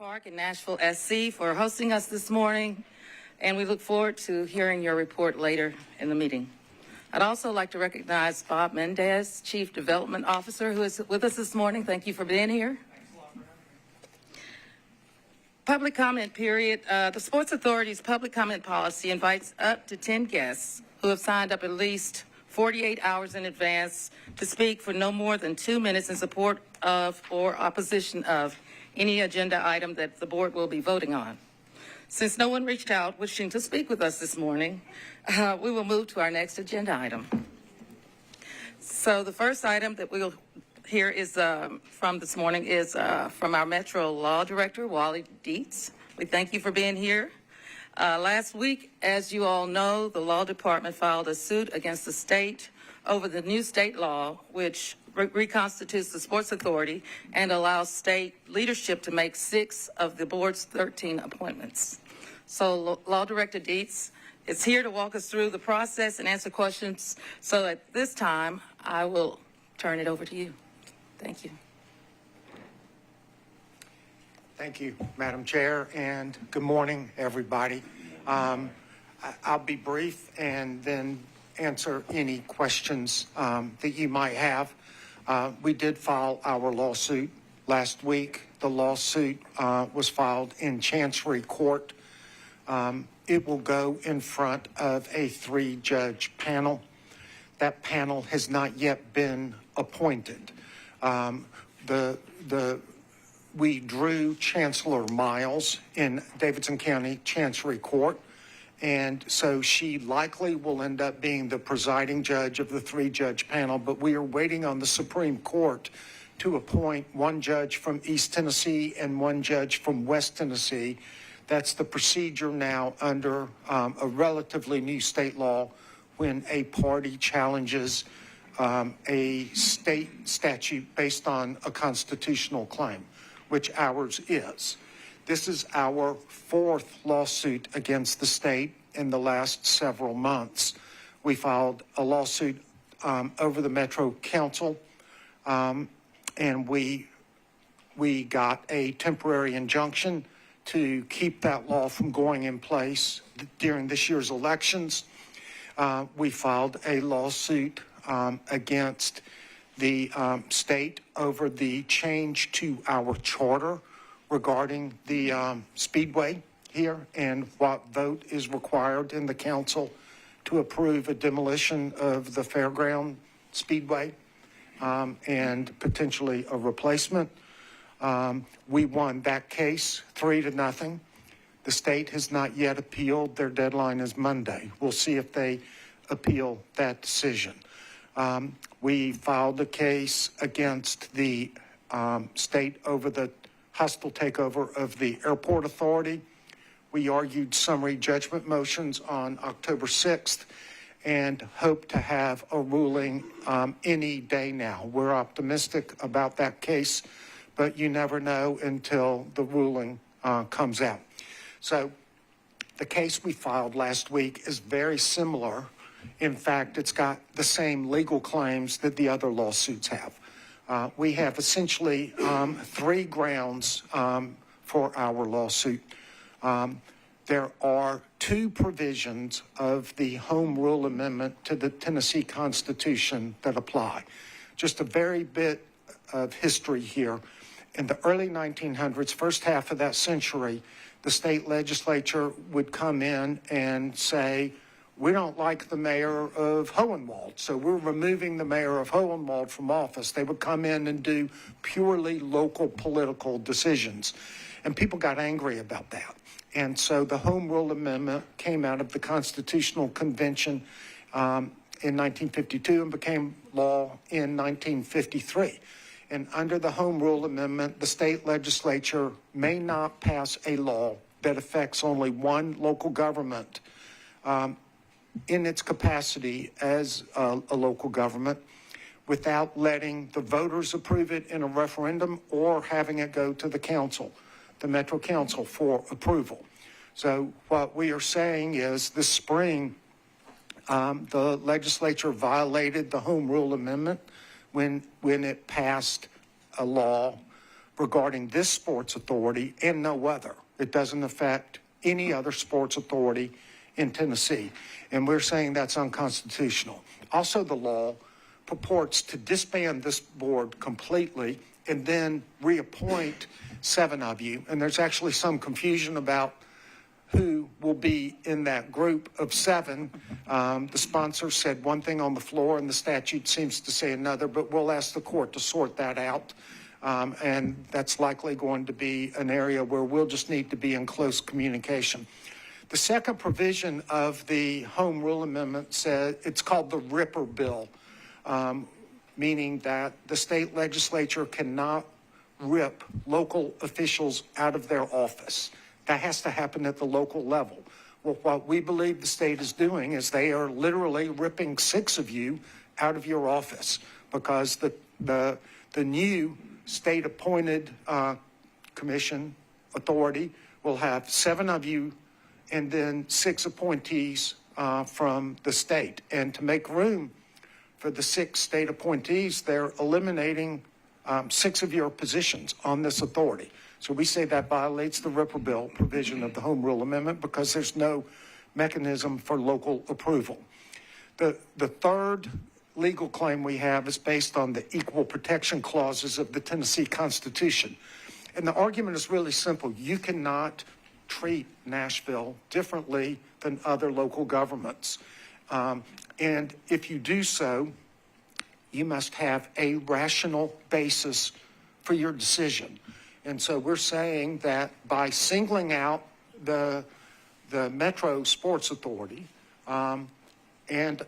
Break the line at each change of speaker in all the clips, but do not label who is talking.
Park and Nashville SC for hosting us this morning, and we look forward to hearing your report later in the meeting. I'd also like to recognize Bob Mendez, Chief Development Officer, who is with us this morning. Thank you for being here. Public comment period. The Sports Authority's public comment policy invites up to 10 guests who have signed up at least 48 hours in advance to speak for no more than 2 minutes in support of or opposition of any agenda item that the board will be voting on. Since no one reached out wishing to speak with us this morning, we will move to our next agenda item. So the first item that we'll hear is from this morning is from our Metro Law Director, Wally Dietz. We thank you for being here. Last week, as you all know, the Law Department filed a suit against the state over the new state law, which reconstitutes the Sports Authority and allows state leadership to make 6 of the board's 13 appointments. So Law Director Dietz is here to walk us through the process and answer questions. So at this time, I will turn it over to you. Thank you.
Thank you, Madam Chair, and good morning, everybody. I'll be brief and then answer any questions that you might have. We did file our lawsuit last week. The lawsuit was filed in Chancery Court. It will go in front of a 3-judge panel. That panel has not yet been appointed. We drew Chancellor Miles in Davidson County Chancery Court, and so she likely will end up being the presiding judge of the 3-judge panel, but we are waiting on the Supreme Court to appoint 1 judge from East Tennessee and 1 judge from West Tennessee. That's the procedure now under a relatively new state law when a party challenges a state statute based on a constitutional claim, which ours is. This is our 4th lawsuit against the state in the last several months. We filed a lawsuit over the Metro Council, and we got a temporary injunction to keep that law from going in place during this year's elections. We filed a lawsuit against the state over the change to our charter regarding the Speedway here and what vote is required in the council to approve a demolition of the Fairground Speedway and potentially a replacement. We won that case 3-0. The state has not yet appealed. Their deadline is Monday. We'll see if they appeal that decision. We filed a case against the state over the hostile takeover of the airport authority. We argued summary judgment motions on October 6th and hope to have a ruling any day now. We're optimistic about that case, but you never know until the ruling comes out. So the case we filed last week is very similar. In fact, it's got the same legal claims that the other lawsuits have. We have essentially 3 grounds for our lawsuit. There are 2 provisions of the Home Rule Amendment to the Tennessee Constitution that apply. Just a very bit of history here. In the early 1900s, first half of that century, the state legislature would come in and say, we don't like the mayor of Hohenwald, so we're removing the mayor of Hohenwald from office. They would come in and do purely local political decisions. And people got angry about that. And so the Home Rule Amendment came out of the Constitutional Convention in 1952 and became law in 1953. And under the Home Rule Amendment, the state legislature may not pass a law that affects only one local government in its capacity as a local government without letting the voters approve it in a referendum or having it go to the council, the Metro Council, for approval. So what we are saying is this spring, the legislature violated the Home Rule Amendment when it passed a law regarding this sports authority and no other. It doesn't affect any other sports authority in Tennessee. And we're saying that's unconstitutional. Also, the law purports to disband this board completely and then reappoint 7 of you. And there's actually some confusion about who will be in that group of 7. The sponsor said one thing on the floor and the statute seems to say another, but we'll ask the court to sort that out. And that's likely going to be an area where we'll just need to be in close communication. The second provision of the Home Rule Amendment says it's called the Ripper Bill, meaning that the state legislature cannot rip local officials out of their office. That has to happen at the local level. Well, what we believe the state is doing is they are literally ripping 6 of you out of your office because the new state-appointed commission authority will have 7 of you and then 6 appointees from the state. And to make room for the 6 state appointees, they're eliminating 6 of your positions on this authority. So we say that violates the Ripper Bill provision of the Home Rule Amendment because there's no mechanism for local approval. The third legal claim we have is based on the equal protection clauses of the Tennessee Constitution. And the argument is really simple. You cannot treat Nashville differently than other local governments. And if you do so, you must have a rational basis for your decision. And so we're saying that by singling out the Metro Sports Authority and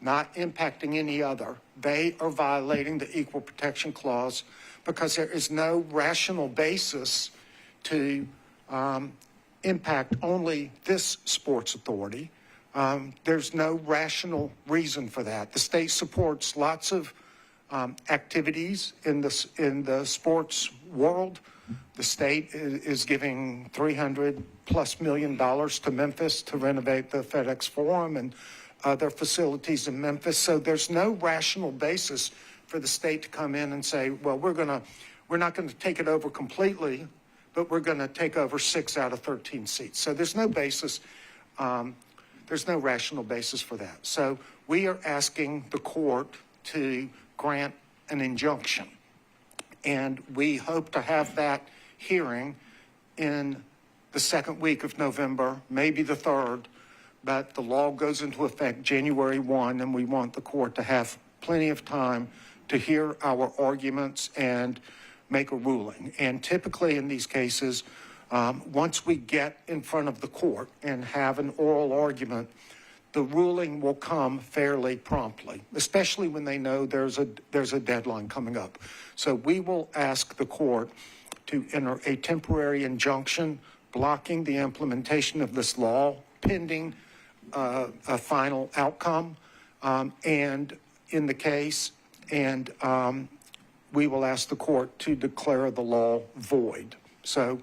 not impacting any other, they are violating the Equal Protection Clause because there is no rational basis to impact only this sports authority. There's no rational reason for that. The state supports lots of activities in the sports world. The state is giving $300+ million to Memphis to renovate the FedEx Forum and other facilities in Memphis. So there's no rational basis for the state to come in and say, well, we're not going to take it over completely, but we're going to take over 6 out of 13 seats. So there's no basis. There's no rational basis for that. So we are asking the court to grant an injunction. And we hope to have that hearing in the 2nd week of November, maybe the 3rd, but the law goes into effect January 1, and we want the court to have plenty of time to hear our arguments and make a ruling. And typically in these cases, once we get in front of the court and have an oral argument, the ruling will come fairly promptly, especially when they know there's a deadline coming up. So we will ask the court to enter a temporary injunction blocking the implementation of this law pending a final outcome and in the case, and we will ask the court to declare the law void. So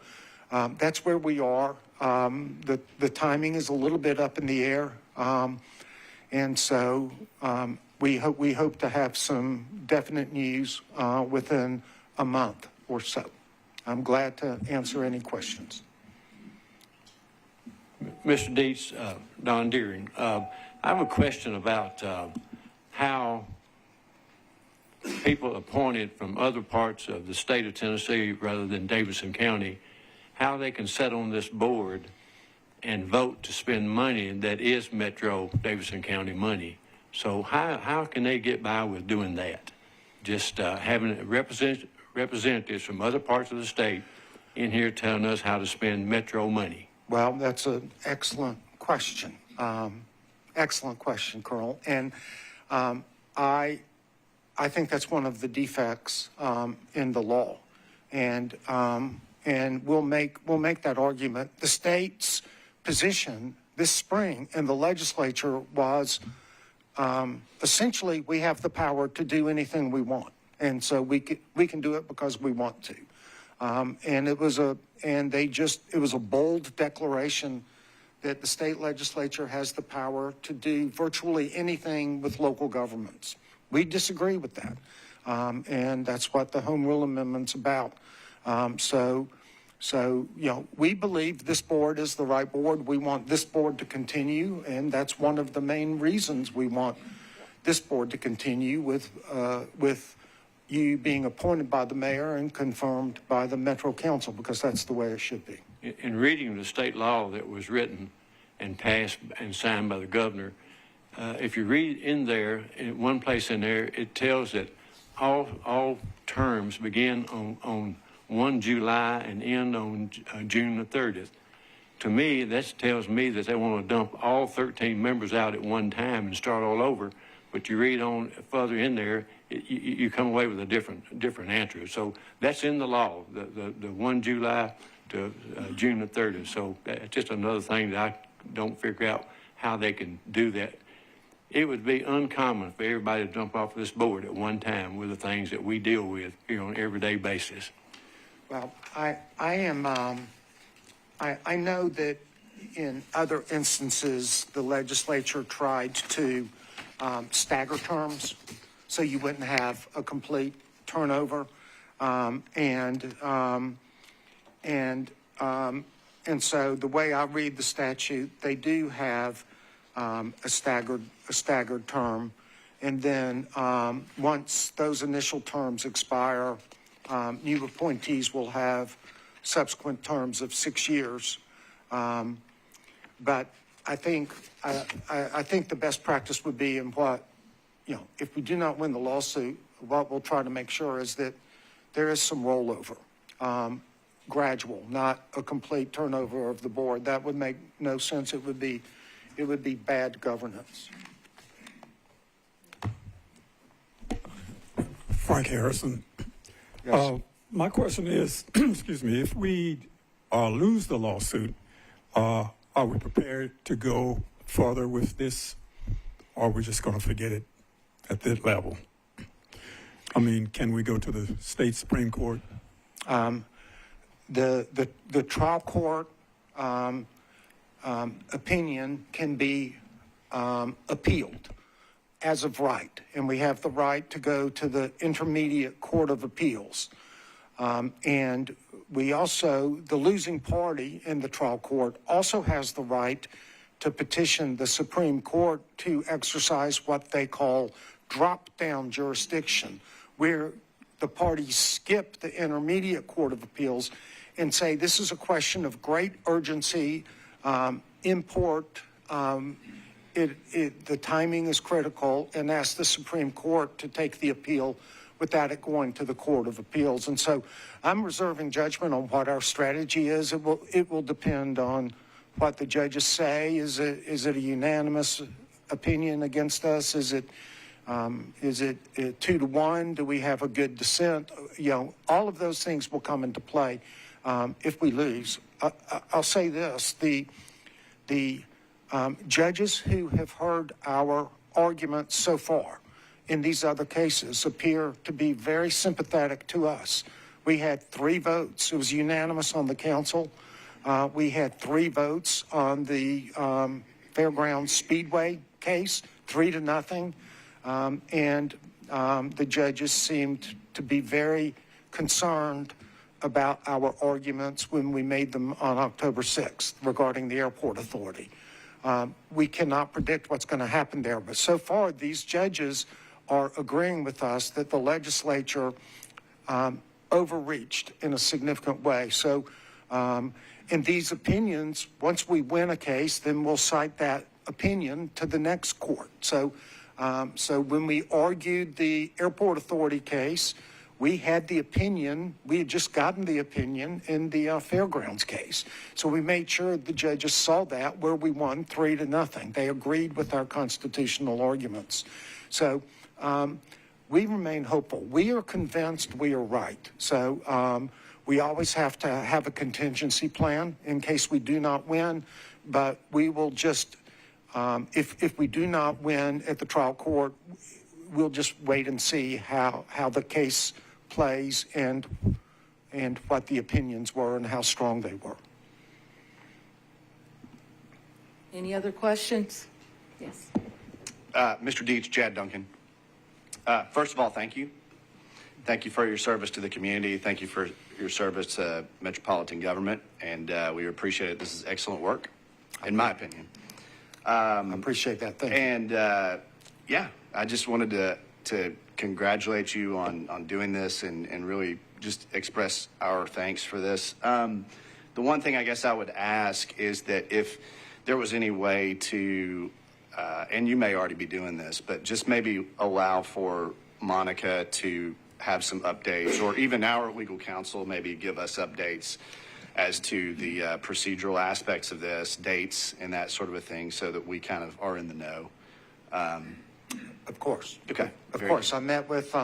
that's where we are. The timing is a little bit up in the air. And so we hope to have some definite news within a month or so. I'm glad to answer any questions.
Mr. Dietz, Don Deering, I have a question about how people appointed from other parts of the state of Tennessee rather than Davidson County, how they can sit on this board and vote to spend money that is Metro Davidson County money. So how can they get by with doing that? Just having representatives from other parts of the state in here telling us how to spend Metro money.
Well, that's an excellent question. Excellent question, Colonel. And I think that's one of the defects in the law. And we'll make that argument. The state's position this spring in the legislature was essentially we have the power to do anything we want, and so we can do it because we want to. And it was a bold declaration that the state legislature has the power to do virtually anything with local governments. We disagree with that. and that's what the Home Rule Amendment's about. So, we believe this board is the right board. We want this board to continue, and that's one of the main reasons we want this board to continue with you being appointed by the mayor and confirmed by the Metro Council, because that's the way it should be.
In reading the state law that was written and passed and signed by the governor, if you read in there, in one place in there, it tells that all terms begin on 1 July and end on June the 30th. To me, that tells me that they want to dump all 13 members out at one time and start all over. But you read on further in there, you come away with a different answer. So that's in the law, the 1 July to June the 30th. So that's just another thing that I don't figure out how they can do that. It would be uncommon for everybody to jump off this board at one time with the things that we deal with here on an everyday basis.
Well, I know that in other instances, the legislature tried to stagger terms so you wouldn't have a complete turnover. And so the way I read the statute, they do have a staggered term. And then once those initial terms expire, new appointees will have subsequent terms of 6 years. But I think the best practice would be in what, if we do not win the lawsuit, what we'll try to make sure is that there is some rollover, gradual, not a complete turnover of the board. That would make no sense. It would be bad governance.
Frank Harrison.
Yes.
My question is, excuse me, if we lose the lawsuit, are we prepared to go further with this, or are we just going to forget it at this level? I mean, can we go to the state Supreme Court?
The trial court opinion can be appealed as of right, and we have the right to go to the Intermediate Court of Appeals. And we also, the losing party in the trial court also has the right to petition the Supreme Court to exercise what they call drop-down jurisdiction, where the parties skip the Intermediate Court of Appeals and say this is a question of great urgency, import, the timing is critical, and ask the Supreme Court to take the appeal without it going to the Court of Appeals. And so I'm reserving judgment on what our strategy is. It will depend on what the judges say. Is it a unanimous opinion against us? Is it 2-1? Do we have a good dissent? All of those things will come into play if we lose. I'll say this: the judges who have heard our arguments so far in these other cases appear to be very sympathetic to us. We had 3 votes. It was unanimous on the council. We had 3 votes on the Fairgrounds Speedway case, 3-0. And the judges seemed to be very concerned about our arguments when we made them on October 6th regarding the airport authority. We cannot predict what's going to happen there, but so far these judges are agreeing with us that the legislature overreached in a significant way. So in these opinions, once we win a case, then we'll cite that opinion to the next court. So when we argued the airport authority case, we had the opinion, we had just gotten the opinion in the Fairgrounds case. So we made sure the judges saw that, where we won 3-0. They agreed with our constitutional arguments. So we remain hopeful. We are convinced we are right. So we always have to have a contingency plan in case we do not win, but we will just, if we do not win at the trial court, we'll just wait and see how the case plays and what the opinions were and how strong they were.
Any other questions? Yes.
Mr. Deeds, Chad Duncan. First of all, thank you. Thank you for your service to the community. Thank you for your service to Metropolitan government, and we appreciate it. This is excellent work, in my opinion.
I appreciate that. Thank you.
And yeah, I just wanted to congratulate you on doing this and really just express our thanks for this. The one thing I guess I would ask is that if there was any way to, and you may already be doing this, but just maybe allow for Monica to have some updates, or even our legal counsel maybe give us updates as to the procedural aspects of this, dates and that sort of a thing, so that we kind of are in the know.
Of course.
Okay.
Of course. I met with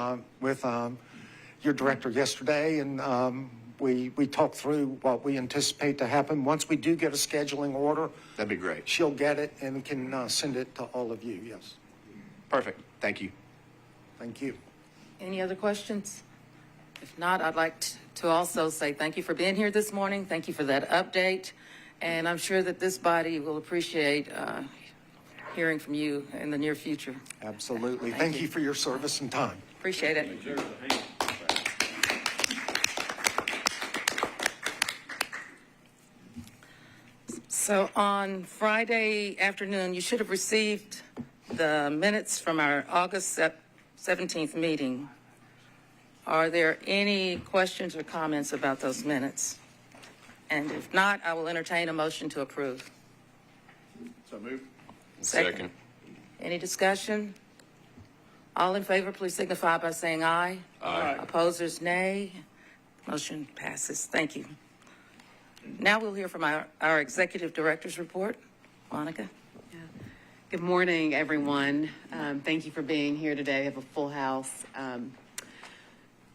your director yesterday, and we talked through what we anticipate to happen. Once we do get a scheduling order,
That'd be great.
she'll get it and can send it to all of you. Yes.
Perfect. Thank you.
Thank you.
Any other questions? If not, I'd like to also say thank you for being here this morning. Thank you for that update. And I'm sure that this body will appreciate hearing from you in the near future.
Absolutely.
Thank
Thank
you.
you for your service and time.
Appreciate it. So on Friday afternoon, you should have received the minutes from our August 17th meeting. Are there any questions or comments about those minutes? And if not, I will entertain a motion to approve.
So move.
Second. Any discussion? All in favor, please signify by saying aye. Aye. Opposers, nay. Motion passes. Thank you. Now we'll hear from our executive director's report. Monica?
Good morning, everyone. Thank you for being here today. We have a full house.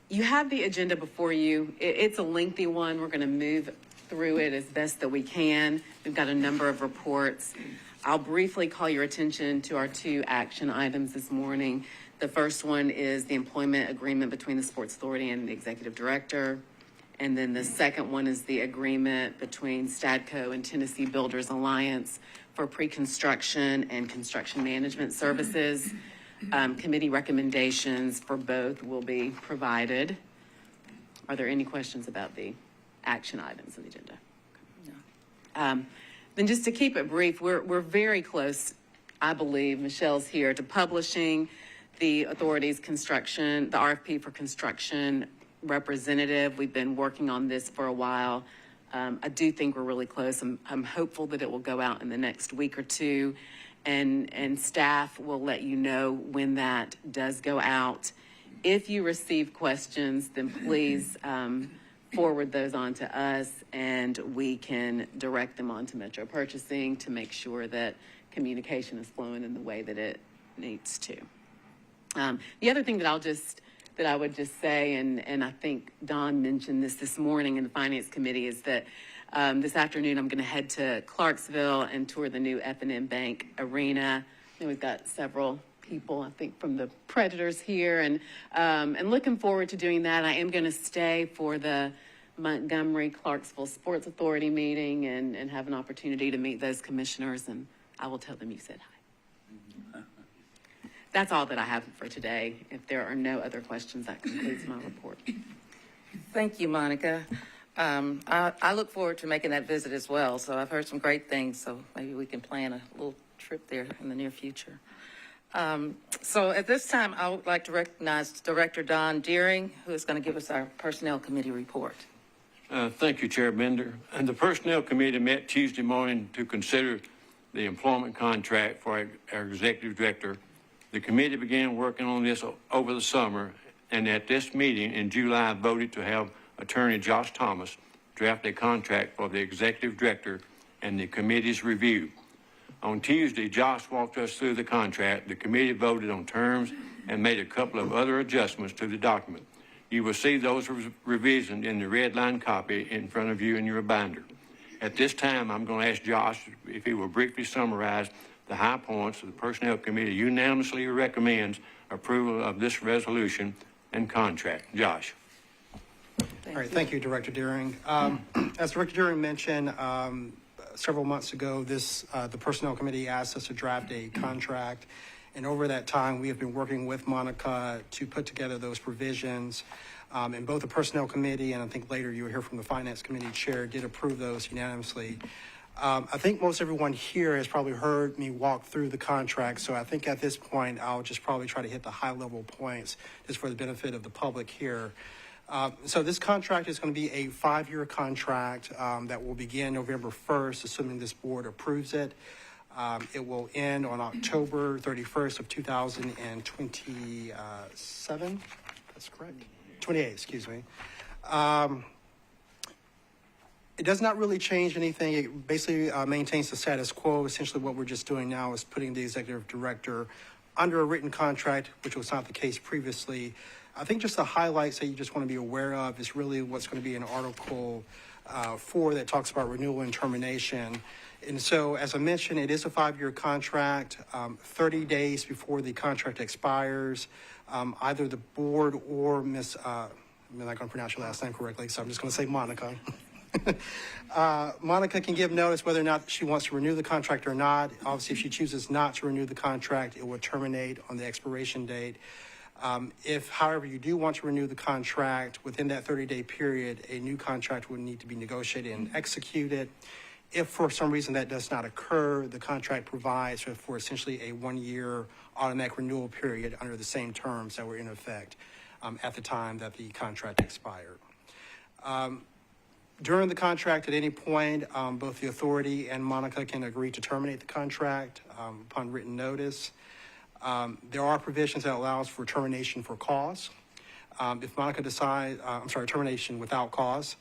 You have the agenda before you. It's a lengthy one. We're going to move through it as best that we can. We've got a number of reports. I'll briefly call your attention to our two action items this morning. The first one is the employment agreement between the Sports Authority and the executive director. And then the second one is the agreement between Stadco and Tennessee Builders Alliance for pre-construction and construction management services. Committee recommendations for both will be provided. Are there any questions about the action items on the agenda? No. Then just to keep it brief, we're very close, I believe, Michelle's here, to publishing the authority's construction, the RFP for construction representative. We've been working on this for a while. I do think we're really close. I'm hopeful that it will go out in the next week or two, and staff will let you know when that does go out. If you receive questions, then please forward those on to us, and we can direct them on to Metro Purchasing to make sure that communication is flowing in the way that it needs to. The other thing that I would just say, and I think Don mentioned this morning in the Finance Committee, is that this afternoon I'm going to head to Clarksville and tour the new F&M Bank Arena. And we've got several people, I think, from the Predators here, and looking forward to doing that. I am going to stay for the Montgomery-Clarksville Sports Authority meeting and have an opportunity to meet those commissioners, and I will tell them you said hi. That's all that I have for today. If there are no other questions, that concludes my report.
Thank you, Monica. I look forward to making that visit as well. So I've heard some great things, so maybe we can plan a little trip there in the near future. So at this time, I would like to recognize Director Don Deering, who is going to give us our Personnel Committee report.
Thank you, Chair Bender. And the Personnel Committee met Tuesday morning to consider the employment contract for our Executive Director. The committee began working on this over the summer, and at this meeting in July voted to have Attorney Josh Thomas draft a contract for the Executive Director and the committee's review. On Tuesday, Josh walked us through the contract. The committee voted on terms and made a couple of other adjustments to the document. You will see those revisions in the red line copy in front of you in your binder. At this time, I'm going to ask Josh if he will briefly summarize the high points of the Personnel Committee unanimously recommends approval of this resolution and contract. Josh.
All right, thank you, Director Deering. As Director Deering mentioned, several months ago, the Personnel Committee asked us to draft a contract, And over that time, we have been working with Monica to put together those provisions. And both the Personnel Committee, and I think later you'll hear from the Finance Committee Chair, did approve those unanimously. I think most everyone here has probably heard me walk through the contract, so I think at this point, I'll just probably try to hit the high-level points just for the benefit of the public here. So this contract is going to be a 5-year contract that will begin November 1st, assuming this board approves it. It will end on October 31st of 2027. That's correct. 28, excuse me. It does not really change anything. It basically maintains the status quo. Essentially, what we're just doing now is putting the executive director under a written contract, which was not the case previously. I think just the highlights that you just want to be aware of is really what's going to be in Article 4 that talks about renewal and termination. And so, as I mentioned, it is a 5-year contract. 30 days before the contract expires, either the board or I'm not going to pronounce your last name correctly, so I'm just going to say Monica. Monica can give notice whether or not she wants to renew the contract or not. Obviously, if she chooses not to renew the contract, it will terminate on the expiration date. If, however, you do want to renew the contract within that 30-day period, a new contract would need to be negotiated and executed. If for some reason that does not occur, the contract provides for essentially a 1-year automatic renewal period under the same terms that were in effect at the time that the contract expired. During the contract, at any point, both the authority and Monica can agree to terminate the contract upon written notice. There are provisions that allows for termination for cause. If Monica decides, termination without cause.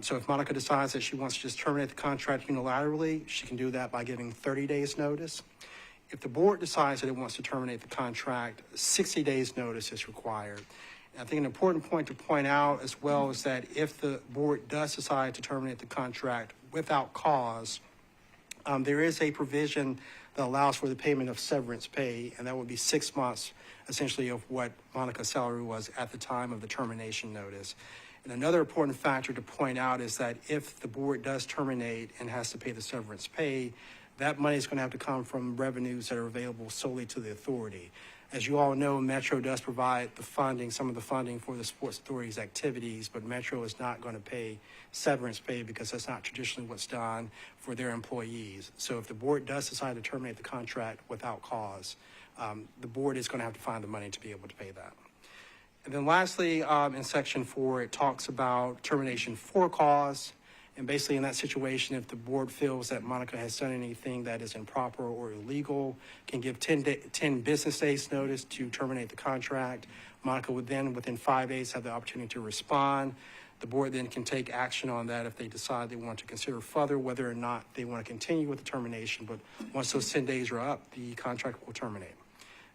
So if Monica decides that she wants to just terminate the contract unilaterally, she can do that by giving 30 days notice. If the board decides that it wants to terminate the contract, 60 days notice is required. I think an important point to point out as well is that if the board does decide to terminate the contract without cause, there is a provision that allows for the payment of severance pay, and that would be 6 months, essentially, of what Monica's salary was at the time of the termination notice. And another important factor to point out is that if the board does terminate and has to pay the severance pay, that money is going to have to come from revenues that are available solely to the authority. As you all know, Metro does provide the funding, some of the funding for the Sports Authority's activities, but Metro is not going to pay severance pay because that's not traditionally what's done for their employees. So if the board does decide to terminate the contract without cause, the board is going to have to find the money to be able to pay that. And then lastly, in Section 4, it talks about termination for cause. And basically in that situation, if the board feels that Monica has done anything that is improper or illegal, can give 10 business days notice to terminate the contract. Monica would then, within 5 days, have the opportunity to respond. The board then can take action on that if they decide they want to consider further whether or not they want to continue with the termination. But once those 10 days are up, the contract will terminate.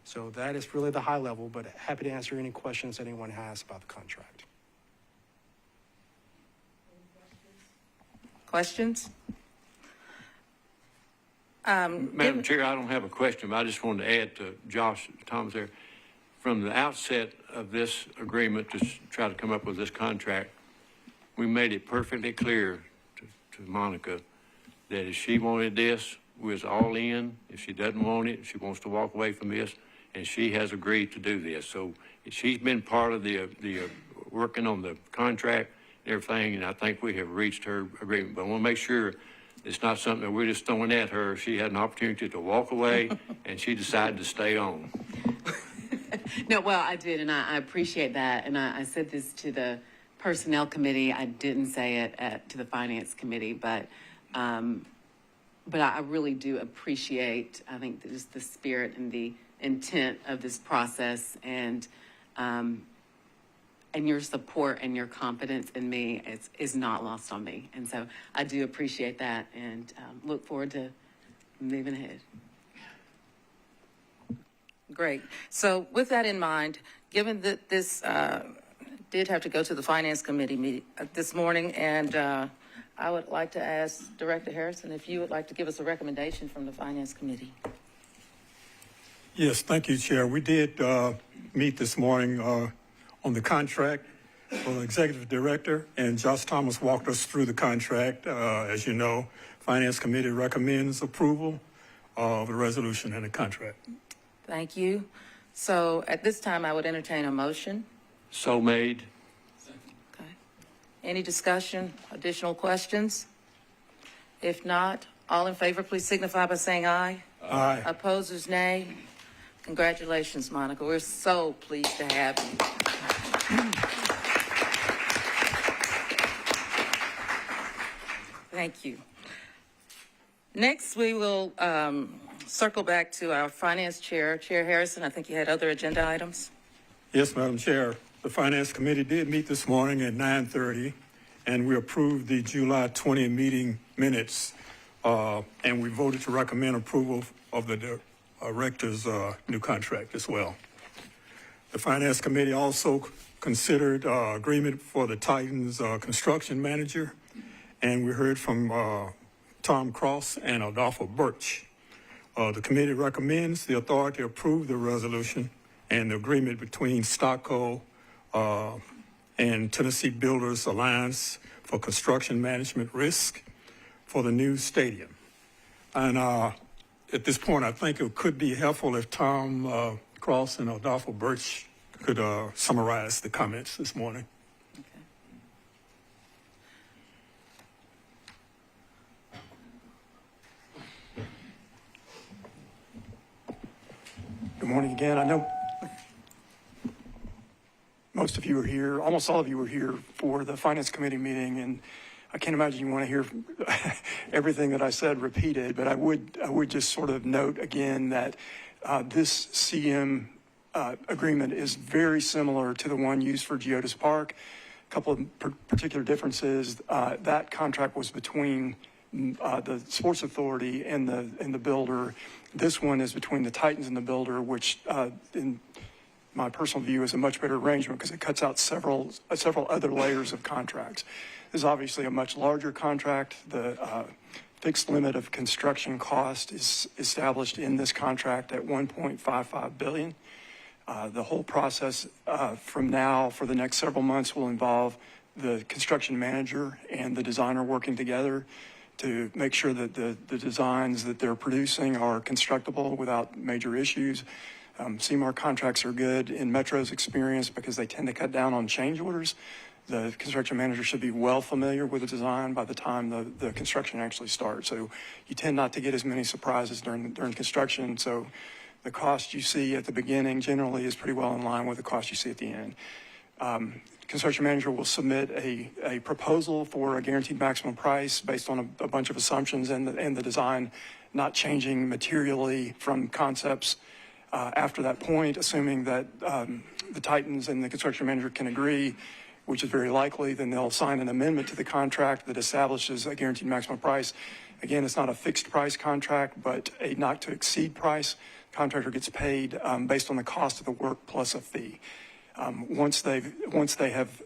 So that is really the high level, but happy to answer any questions anyone has about the contract.
Questions?
Madam Chair, I don't have a question, but I just wanted to add to Josh Thomas there. From the outset of this agreement to try to come up with this contract, we made it perfectly clear to Monica that if she wanted this, we was all in. If she doesn't want it, she wants to walk away from this, and she has agreed to do this. So she's been part of the working on the contract and everything, and I think we have reached her agreement. But I want to make sure it's not something that we're just throwing at her. She had an opportunity to walk away, and she decided to stay on.
No, well, I did, and I appreciate that. And I said this to the Personnel Committee. I didn't say it to the Finance Committee, but I really do appreciate, I think, just the spirit and the intent of this process, and your support and your confidence in me is not lost on me. And so I do appreciate that, and look forward to moving ahead.
Great. So with that in mind, given that this did have to go to the Finance Committee meeting this morning, and I would like to ask Director Harrison if you would like to give us a recommendation from the Finance Committee.
Yes, thank you, Chair. We did meet this morning on the contract for the Executive Director, and Josh Thomas walked us through the contract. As you know, Finance Committee recommends approval of the resolution and the contract.
Thank you. So at this time, I would entertain a motion.
So made.
Okay. Any discussion, additional questions? If not, all in favor, please signify by saying aye.
Aye.
Opposers, nay. Congratulations, Monica. We're so pleased to have you. Thank you. Next, we will circle back to our Finance Chair, Chair Harrison. I think you had other agenda items.
Yes, Madam Chair. The Finance Committee did meet this morning at 9:30, and we approved the July 20 meeting minutes, and we voted to recommend approval of the director's new contract as well. The Finance Committee also considered agreement for the Titans construction manager, and we heard from Tom Cross and Adolfo Birch. The committee recommends the authority approve the resolution and the agreement between Stocco and Tennessee Builders Alliance for construction management risk for the new stadium. And at this point, I think it could be helpful if Tom Cross and Adolfo Birch could summarize the comments this morning.
Good morning again. I know most of you are here, almost all of you were here for the Finance Committee meeting, and I can't imagine you want to hear everything that I said repeated, but I would just sort of note again that this CM agreement is very similar to the one used for Geodis Park. A couple of particular differences. That contract was between the Sports Authority and the builder. This one is between the Titans and the builder, which in my personal view is a much better arrangement because it cuts out several other layers of contracts. This is obviously a much larger contract. The fixed limit of construction cost is established in this contract at $1.55 billion. The whole process from now for the next several months will involve the construction manager and the designer working together to make sure that the designs that they're producing are constructible without major issues. CMAR contracts are good in Metro's experience because they tend to cut down on change orders. The construction manager should be well familiar with the design by the time the construction actually starts. So you tend not to get as many surprises during construction. So the cost you see at the beginning generally is pretty well in line with the cost you see at the end. Construction manager will submit a proposal for a guaranteed maximum price based on a bunch of assumptions and the design not changing materially from concepts after that point, assuming that the Titans and the construction manager can agree, which is very likely. Then they'll sign an amendment to the contract that establishes a guaranteed maximum price. Again, it's not a fixed price contract, but a not to exceed price. Contractor gets paid based on the cost of the work plus a fee. Once they have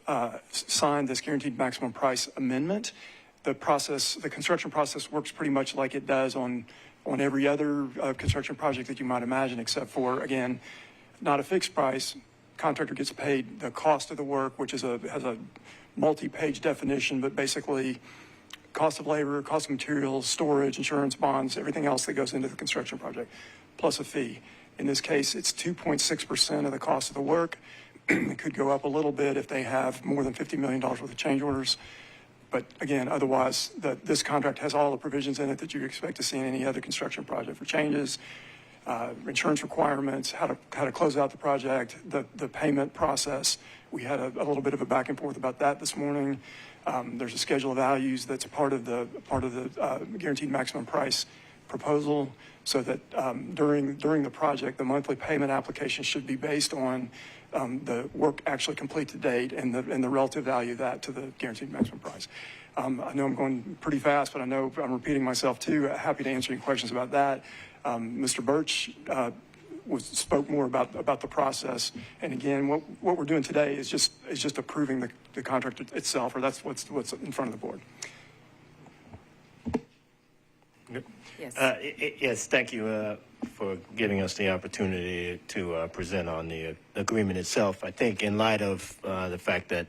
signed this guaranteed maximum price amendment, the construction process works pretty much like it does on every other construction project that you might imagine, except for, again, not a fixed price. Contractor gets paid the cost of the work, which has a multi-page definition, but basically cost of labor, cost of materials, storage, insurance, bonds, everything else that goes into the construction project, plus a fee. In this case, it's 2.6% of the cost of the work. It could go up a little bit if they have more than $50 million worth of change orders. But again, otherwise, this contract has all the provisions in it that you'd expect to see in any other construction project for changes, insurance requirements, how to close out the project, the payment process. We had a little bit of a back and forth about that this morning. There's a schedule of values that's part of the guaranteed maximum price proposal, so that during the project, the monthly payment application should be based on the work actually complete to date and the relative value of that to the guaranteed maximum price. I know I'm going pretty fast, but I know I'm repeating myself too. Happy to answer any questions about that. Mr. Birch spoke more about the process. And again, what we're doing today is just approving the contract itself, or that's what's in front of the board.
Yes.
Yes, thank you for giving us the opportunity to present on the agreement itself. I think in light of the fact that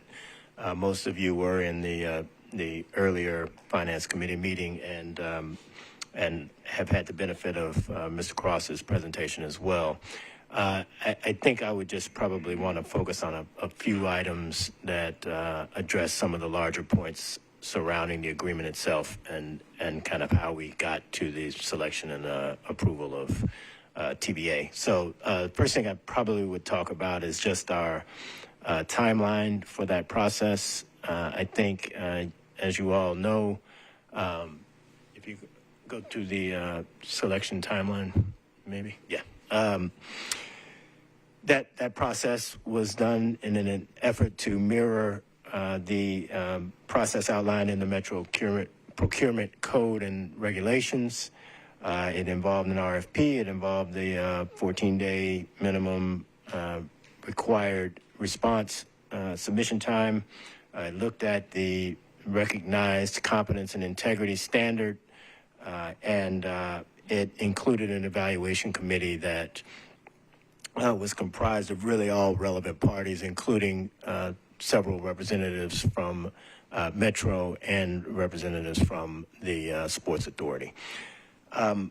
most of you were in the earlier Finance Committee meeting, and and have had the benefit of Mr. Cross's presentation as well. I think I would just probably want to focus on a few items that address some of the larger points surrounding the agreement itself and kind of how we got to the selection and approval of TBA. So first thing I probably would talk about is just our timeline for that process. I think, as you all know, if you go to the selection timeline, maybe, yeah. That process was done in an effort to mirror the process outlined in the Metro Procurement Code and Regulations. It involved an RFP. It involved the 14-day minimum required response submission time. I looked at the recognized competence and integrity standard, and it included an evaluation committee that was comprised of really all relevant parties, including several representatives from Metro and representatives from the Sports Authority. I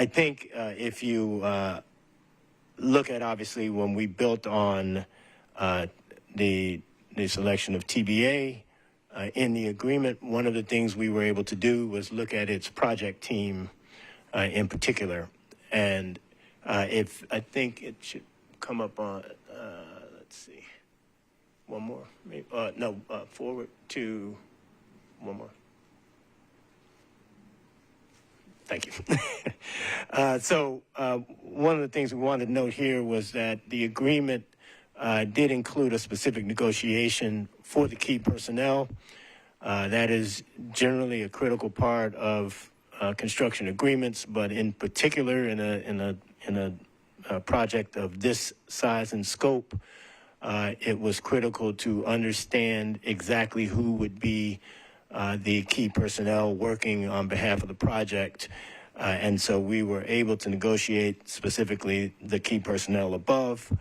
think if you look at, obviously, when we built on the selection of TBA in the agreement, one of the things we were able to do was look at its project team in particular. And if I think it should come up on, let's see, one more, maybe, no, forward to one more. Thank you. So one of the things we wanted to note here was that the agreement did include a specific negotiation for the key personnel. That is generally a critical part of construction agreements, but in particular in a project of this size and scope, it was critical to understand exactly who would be the key personnel working on behalf of the project. And so we were able to negotiate specifically the key personnel above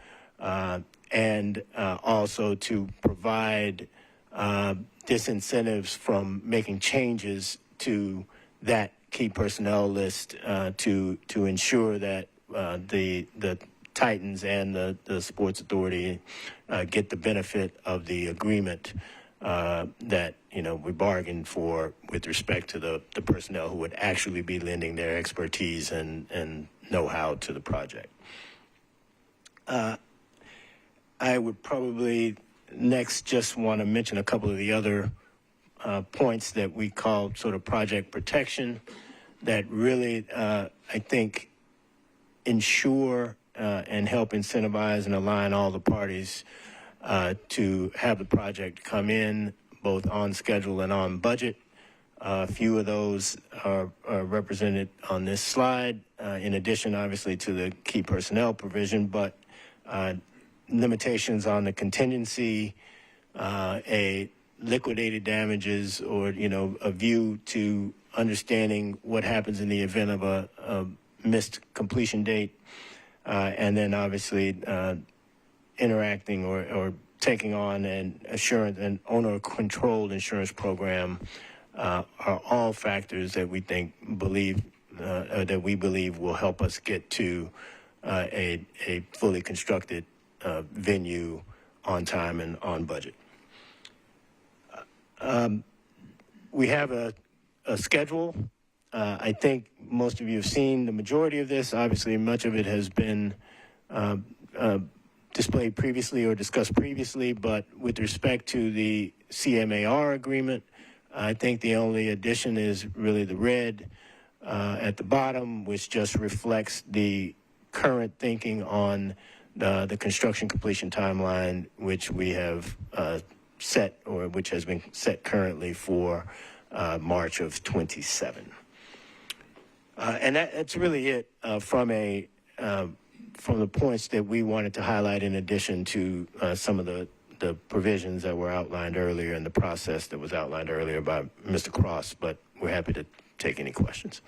and also to provide disincentives from making changes to that key personnel list to ensure that the Titans and the Sports Authority get the benefit of the agreement that we bargained for with respect to the personnel who would actually be lending their expertise and know-how to the project. I would probably next just want to mention a couple of the other points that we call sort of project protection that really, I think, ensure and help incentivize and align all the parties to have the project come in both on schedule and on budget. A few of those are represented on this slide, in addition, obviously, to the key personnel provision, but limitations on the contingency, a liquidated damages, or, a view to understanding what happens in the event of a missed completion date, and then obviously interacting or taking on an owner-controlled insurance program are all factors that we believe will help us get to a fully constructed venue on time and on budget. We have a schedule. I think most of you have seen the majority of this. Obviously, much of it has been displayed previously or discussed previously, but with respect to the CMAR agreement, I think the only addition is really the red at the bottom, which just reflects the current thinking on the construction completion timeline, which we have set, or which has been set currently for March of 27. And that's really it from the points that we wanted to highlight, in addition to some of the provisions that were outlined earlier in the process that was outlined earlier by Mr. Cross, but we're happy to take any questions.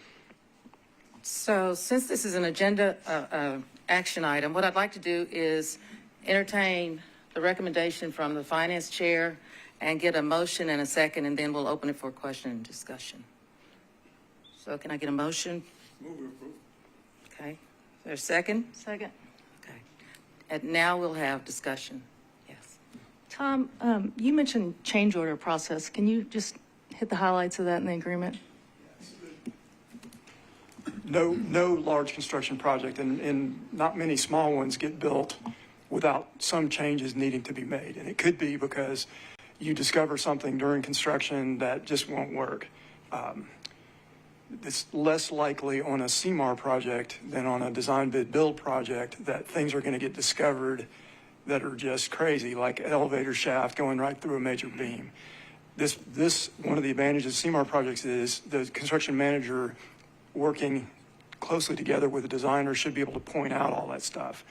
So since this is an agenda action item, what I'd like to do is entertain the recommendation from the finance chair and get a motion and a second, and then we'll open it for question and discussion. So can I get a motion? Okay. Is there a second?
Second.
Okay. And now we'll have discussion. Yes.
Tom, you mentioned change order process. Can you just hit the highlights of that in the agreement?
No large construction project and not many small ones get built without some changes needing to be made. And it could be because you discover something during construction that just won't work. It's less likely on a CMAR project than on a design bid build project that things are going to get discovered that are just crazy, like an elevator shaft going right through a major beam. This one of the advantages of CMAR projects is the construction manager working closely together with the designer should be able to point out all that stuff.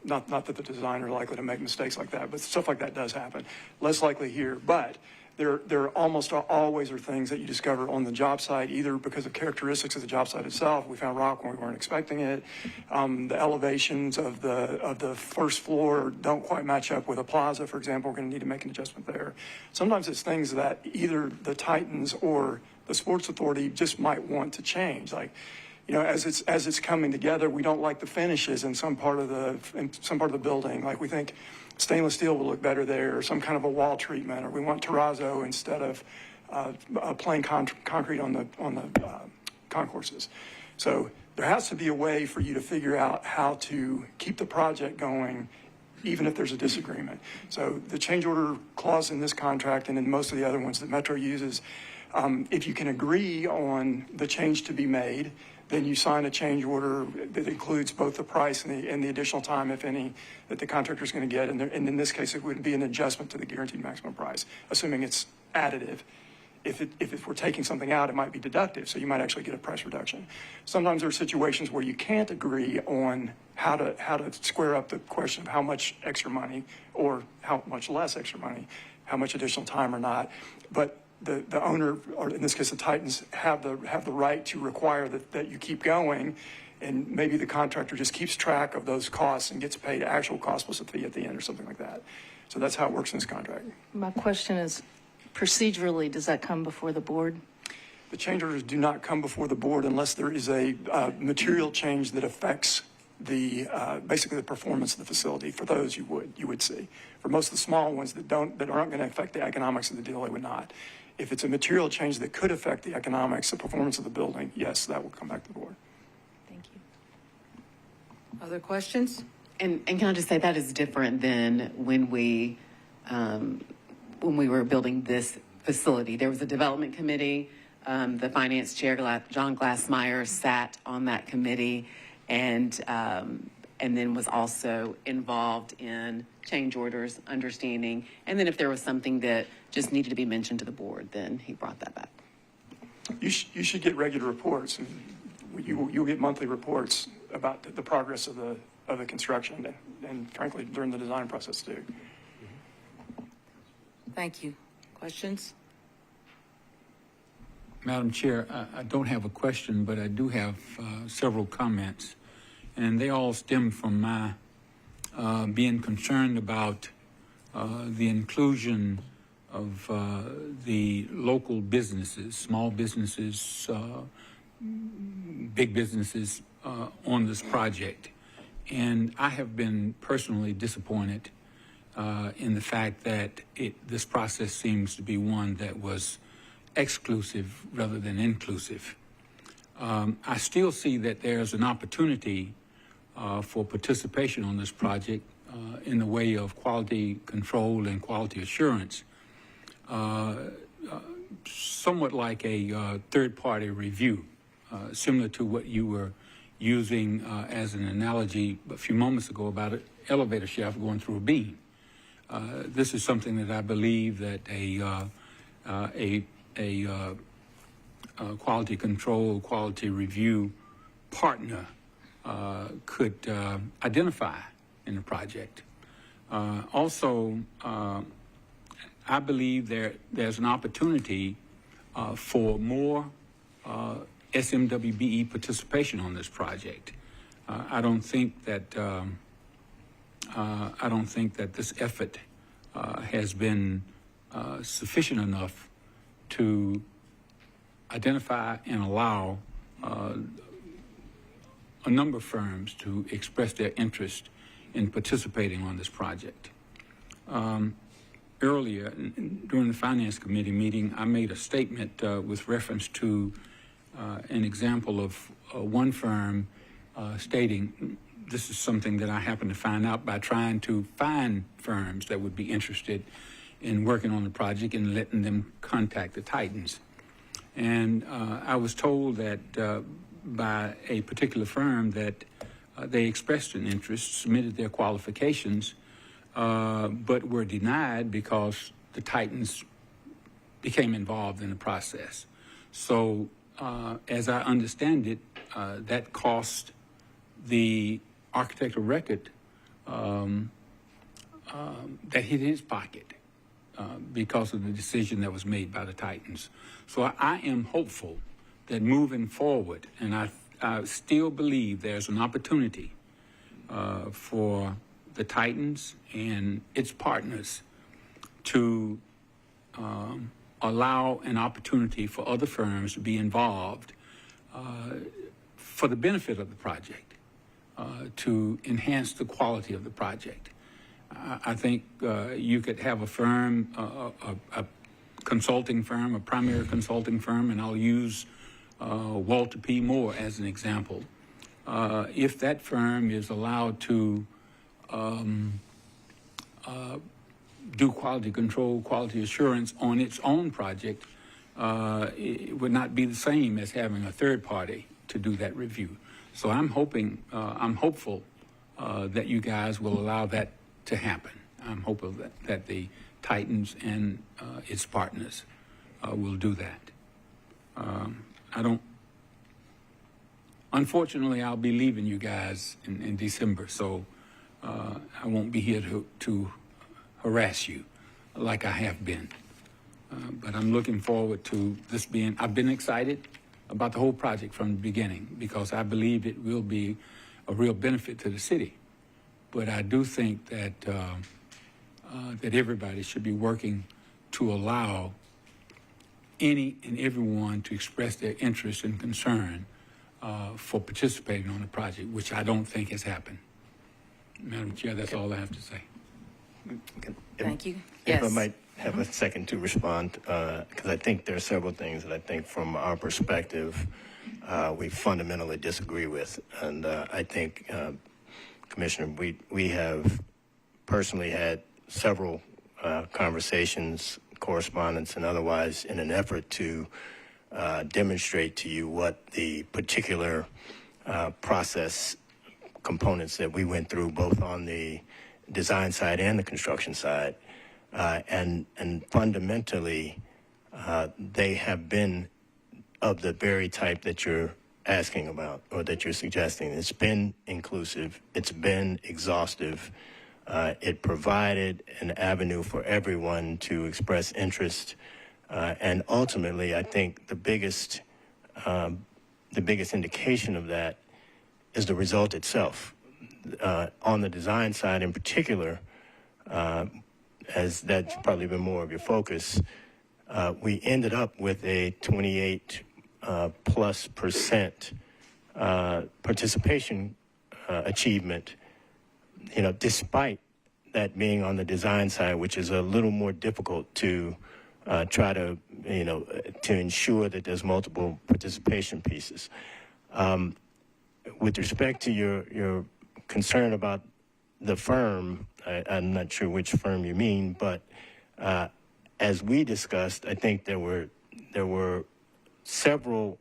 Not that the designer is likely to make mistakes like that, but stuff like that does happen. Less likely here, but there almost always are things that you discover on the job site, either because of characteristics of the job site itself. We found rock when we weren't expecting it. The elevations of the first floor don't quite match up with a plaza, for example. We're going to need to make an adjustment there. Sometimes it's things that either the Titans or the Sports Authority just might want to change. Like, you know, as it's coming together, we don't like the finishes in some part of the building. Like, we think stainless steel will look better there, or some kind of a wall treatment, or we want terrazzo instead of plain concrete on the concourses. So there has to be a way for you to figure out how to keep the project going, even if there's a disagreement. So the change order clause in this contract and in most of the other ones that Metro uses, if you can agree on the change to be made, then you sign a change order that includes both the price and the additional time, if any, that the contractor is going to get. And in this case, it would be an adjustment to the guaranteed maximum price, assuming it's additive. If we're taking something out, it might be deductive, so you might actually get a price reduction. Sometimes there are situations where you can't agree on how to square up the question of how much extra money or how much less extra money, how much additional time or not. But the owner, or in this case the Titans, have the right to require that you keep going, and maybe the contractor just keeps track of those costs and gets paid actual cost plus a fee at the end or something like that. So that's how it works in this contract.
My question is, procedurally, does that come before the board?
The change orders do not come before the board unless there is a material change that affects the basically the performance of the facility. For those you would see. For most of the small ones that aren't going to affect the economics of the deal, they would not. If it's a material change that could affect the economics, the performance of the building, yes, that will come back to the board.
Thank you.
Other questions?
And can I just say that is different than when we were building this facility. There was a development committee. The finance chair, John Glassmeyer, sat on that committee and then was also involved in change orders, understanding. And then if there was something that just needed to be mentioned to the board, then he brought that back.
You should get regular reports. You'll get monthly reports about the progress of the construction and frankly during the design process too.
Thank you. Questions?
Madam Chair, I don't have a question, but I do have several comments, and they all stem from my being concerned about the inclusion of the local businesses, small businesses, big businesses on this project. And I have been personally disappointed in the fact that this process seems to be one that was exclusive rather than inclusive. I still see that there's an opportunity for participation on this project in the way of quality control and quality assurance, somewhat like a third-party review, similar to what you were using as an analogy a few moments ago about an elevator shaft going through a beam. This is something that I believe that a quality control, quality review partner could identify in the project. Also, I believe there's an opportunity for more SMWBE participation on this project. I don't think that this effort has been sufficient enough to identify and allow a number of firms to express their interest in participating on this project. Earlier, during the Finance Committee meeting, I made a statement with reference to an example of one firm stating, this is something that I happened to find out by trying to find firms that would be interested in working on the project and letting them contact the Titans. And I was told that by a particular firm that they expressed an interest, submitted their qualifications, but were denied because the Titans became involved in the process. So as I understand it, that cost the architect of record that hit his pocket because of the decision that was made by the Titans. So I am hopeful that moving forward, and I still believe there's an opportunity for the Titans and its partners to allow an opportunity for other firms to be involved for the benefit of the project, to enhance the quality of the project. I think you could have a firm, a consulting firm, a primary consulting firm, and I'll use Walter P. Moore as an example. If that firm is allowed to do quality control, quality assurance on its own project, it would not be the same as having a third party to do that review. So I'm hopeful that you guys will allow that to happen. I'm hopeful that the Titans and its partners will do that. Unfortunately, I'll be leaving you guys in December, so I won't be here to harass you like I have been. But I'm looking forward to this being, I've been excited about the whole project from the beginning because I believe it will be a real benefit to the city. But I do think that that everybody should be working to allow any and everyone to express their interest and concern for participating on the project, which I don't think has happened. Madam Chair, that's all I have to say.
Thank you.
If I
Yes.
might have a second to respond, because I think there are several things that I think from our perspective we fundamentally disagree with. And I think, Commissioner, we have personally had several conversations, correspondence, and otherwise in an effort to demonstrate to you what the particular process components that we went through both on the design side and the construction side. And fundamentally, they have been of the very type that you're asking about or that you're suggesting. It's been inclusive. It's been exhaustive. It provided an avenue for everyone to express interest. And ultimately, I think the biggest indication of that is the result itself. On the design side in particular, as that's probably been more of your focus, we ended up with a 28+% participation achievement, despite that being on the design side, which is a little more difficult to try to, to ensure that there's multiple participation pieces. With respect to your concern about the firm, I'm not sure which firm you mean, but as we discussed, I think there were several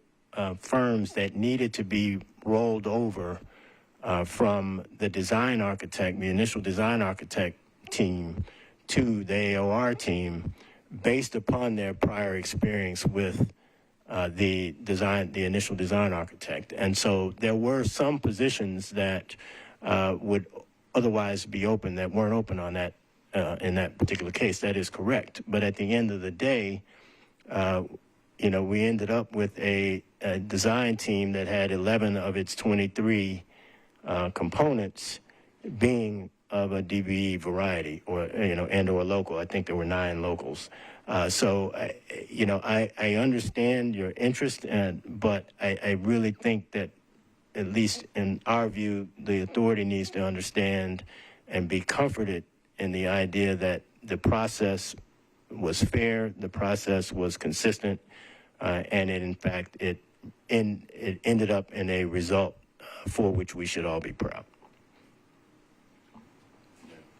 firms that needed to be rolled over from the design architect, the initial design architect team, to the AOR team, based upon their prior experience with the initial design architect. And so there were some positions that would otherwise be open that weren't open on that in that particular case. That is correct. But at the end of the day, we ended up with a design team that had 11 of its 23 components being of a DBE variety, or and or local. I think there were 9 locals. I understand your interest, but I really think that, at least in our view, the authority needs to understand and be comforted in the idea that the process was fair, the process was consistent, and it ended up in a result for which we should all be proud.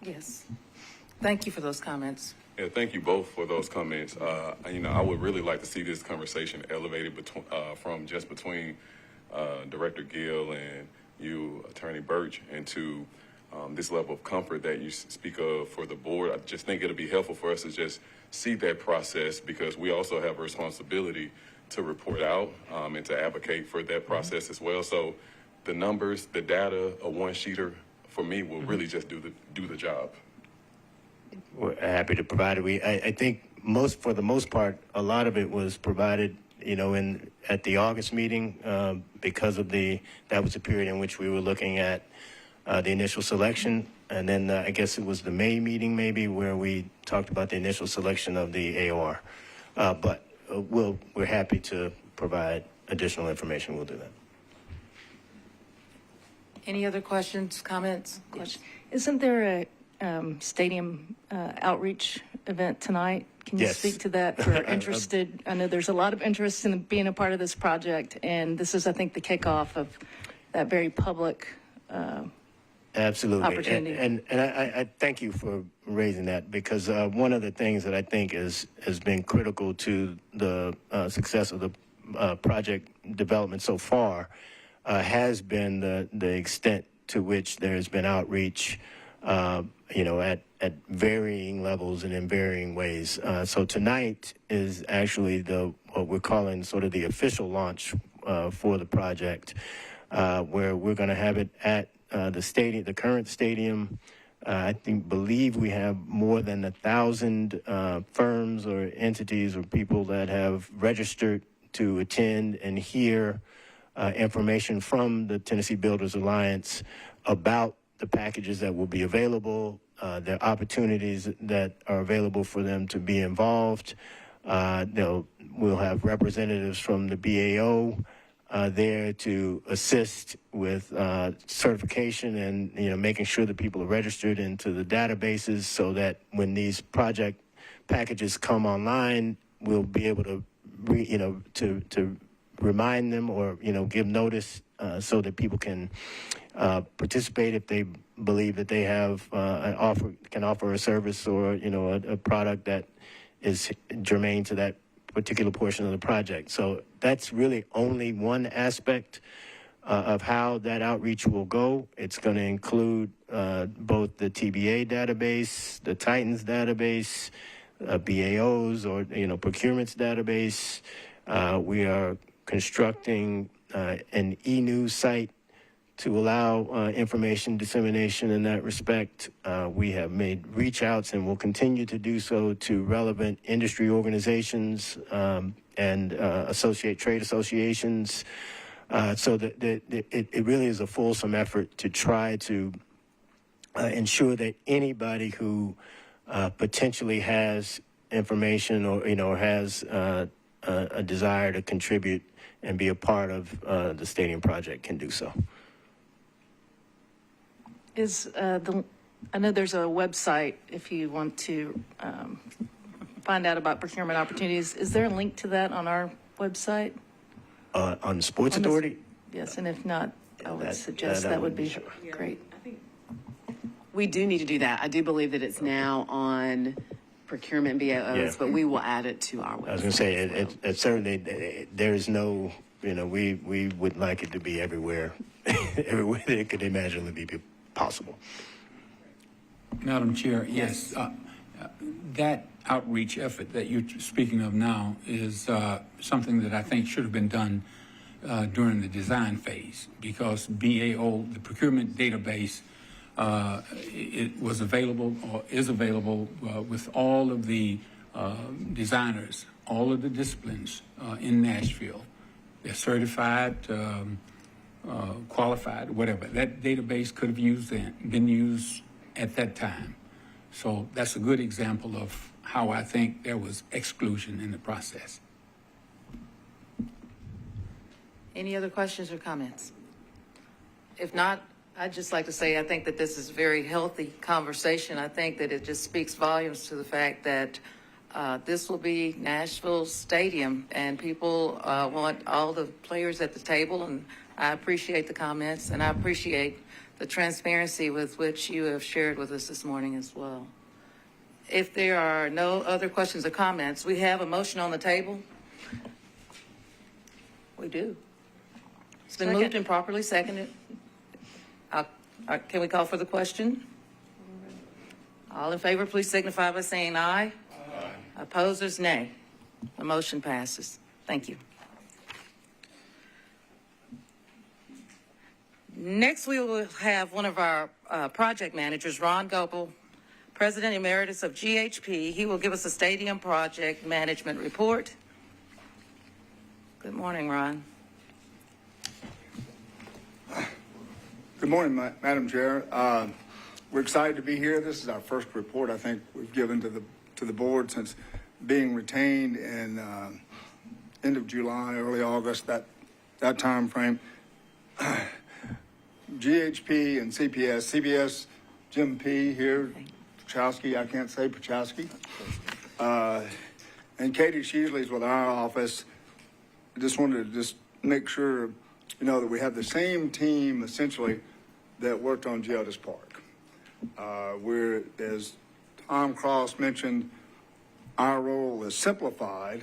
Yes. Thank you for those comments.
Yeah, thank you both for those comments. I would really like to see this conversation elevated from just between Director Gill and you, Attorney Birch, into this level of comfort that you speak of for the board. I just think it'll be helpful for us to just see that process, because we also have a responsibility to report out and to advocate for that process as well. So the numbers, the data, a one-sheeter, for me, will really just do the job.
We're happy to provide it. I think for the most part, a lot of it was provided, at the August meeting, because of that was the period in which we were looking at the initial selection, and then I guess it was the May meeting maybe where we talked about the initial selection of the AOR. But we're happy to provide additional information. We'll do that.
Any other questions, comments?
Isn't there a stadium outreach event tonight? Can you
Yes.
speak to that for interested? I know there's a lot of interest in being a part of this project, and this is, I think, the kickoff of that very public
Absolutely.
opportunity.
And I thank you for raising that, because one of the things that I think has been critical to the success of the project development so far has been the extent to which there has been outreach, at varying levels and in varying ways. So tonight is actually what we're calling sort of the official launch for the project, where we're going to have it at the stadium, the current stadium. I believe we have more than 1,000 firms or entities or people that have registered to attend and hear information from the Tennessee Builders Alliance about the packages that will be available, the opportunities that are available for them to be involved. We'll have representatives from the BAO there to assist with certification and making sure that people are registered into the databases, so that when these project packages come online, we'll be able to to remind them or give notice so that people can participate if they believe that they have can offer a service or a product that is germane to that particular portion of the project. So that's really only one aspect of how that outreach will go. It's going to include both the TBA database, the Titans database, BAOs or procurement's database. We are constructing an e-news site to allow information dissemination in that respect. We have made reach outs and will continue to do so to relevant industry organizations and trade associations. So that it really is a fulsome effort to try to ensure that anybody who potentially has information or has a desire to contribute and be a part of the stadium project can do so.
I know there's a website if you want to find out about procurement opportunities. Is there a link to that on our website?
On the Sports Authority?
Yes, and if not, I would suggest that would be great.
We do need to do that. I do believe that it's now on procurement BAOs,
Yeah.
but we will add it to our website.
I was going to say, it certainly, there's no, we would like it to be everywhere, everywhere that it could imaginably be possible.
Madam Chair, yes, that outreach effort that you're speaking of now is something that I think should have been done during the design phase, because BAO, the procurement database, it was available or is available with all of the designers, all of the disciplines in Nashville. They're certified, qualified, whatever. That database could have been used at that time. So that's a good example of how I think there was exclusion in the process.
Any other questions or comments? If not, I'd just like to say I think that this is a very healthy conversation. I think that it just speaks volumes to the fact that this will be Nashville's stadium, and people want all the players at the table, and I appreciate the comments, and I appreciate the transparency with which you have shared with us this morning as well. If there are no other questions or comments, we have a motion on the table. We do. It's been moved and properly seconded. Can we call for the question? All in favor, please signify by saying aye. Aye. Opposers, nay. The motion passes. Thank you. Next, we will have one of our project managers, Ron Goebel, President Emeritus of GHP. He will give us a stadium project management report. Good morning, Ron.
Good morning, Madam Chair. We're excited to be here. This is our first report I think we've given to the board since being retained in end of July, early August, that time frame. GHP and CPS, Jim P. here, Pachowski, I can't say Pachowski, and Katie Sheasley's with our office. I just wanted to make sure, that we have the same team essentially that worked on Geodis Park. We're, as Tom Cross mentioned, our role is simplified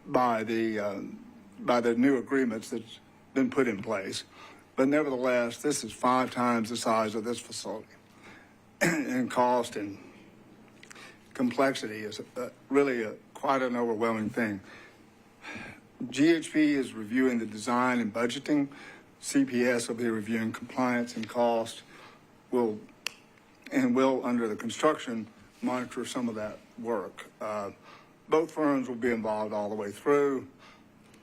by the new agreements that's been put in place. But nevertheless, this is 5 times the size of this facility. And cost and complexity is really quite an overwhelming thing. GHP is reviewing the design and budgeting. CPS will be reviewing compliance and cost. Will, under the construction, monitor some of that work. Both firms will be involved all the way through.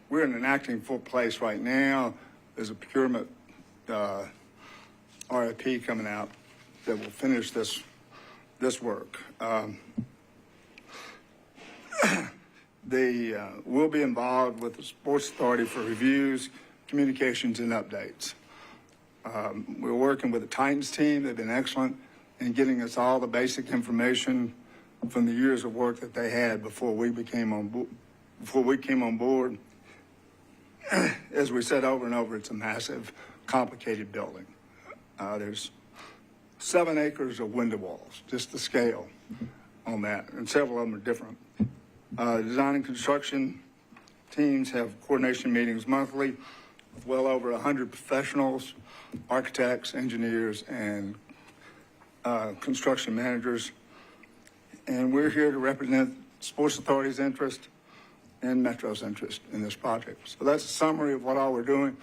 We're in an acting full place right now. There's a procurement RFP coming out that will finish this work. We'll be involved with the Sports Authority for reviews, communications, and updates. We're working with the Titans team. They've been excellent in getting us all the basic information from the years of work that they had before we came on board. As we said over and over, it's a massive, complicated building. There's 7 acres of window walls, just the scale on that, and several of them are different. Design and construction teams have coordination meetings monthly with well over 100 professionals, architects, engineers, and construction managers. And we're here to represent Sports Authority's interest and Metro's interest in this project. So that's a summary of what all we're doing.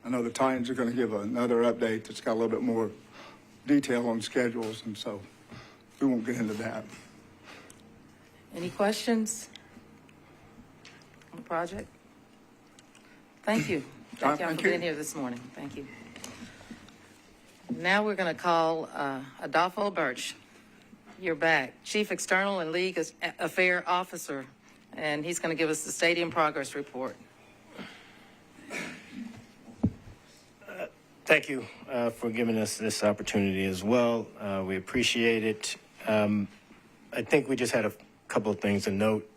I know the Titans are going to give another update that's got a little bit more detail on schedules, and so we won't get into that.
Any questions on the project? Thank you. Thank you for being here this morning. Thank you. Now we're going to call Adolfo Birch. You're back. Chief External and League Affair Officer, and he's going to give us the stadium progress report.
Thank you for giving us this opportunity as well. We appreciate it. I think we just had a couple of things to note.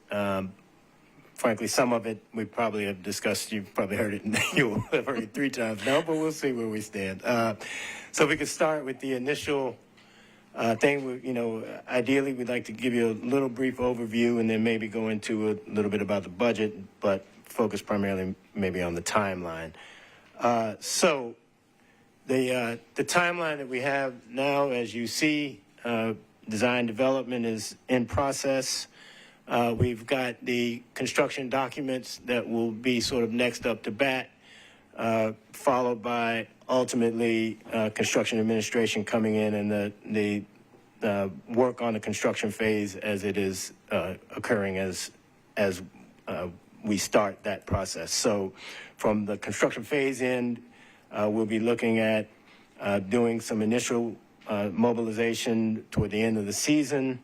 Frankly, some of it we probably have discussed. You've probably heard it. You'll have heard it 3 times now, but we'll see where we stand. So we could start with the initial thing. Ideally, we'd like to give you a little brief overview and then maybe go into a little bit about the budget, but focus primarily maybe on the timeline. So the timeline that we have now, as you see, design development is in process. We've got the construction documents that will be sort of next up to bat, followed by ultimately construction administration coming in and the work on the construction phase as it is occurring as we start that process. So from the construction phase end, we'll be looking at doing some initial mobilization toward the end of the season,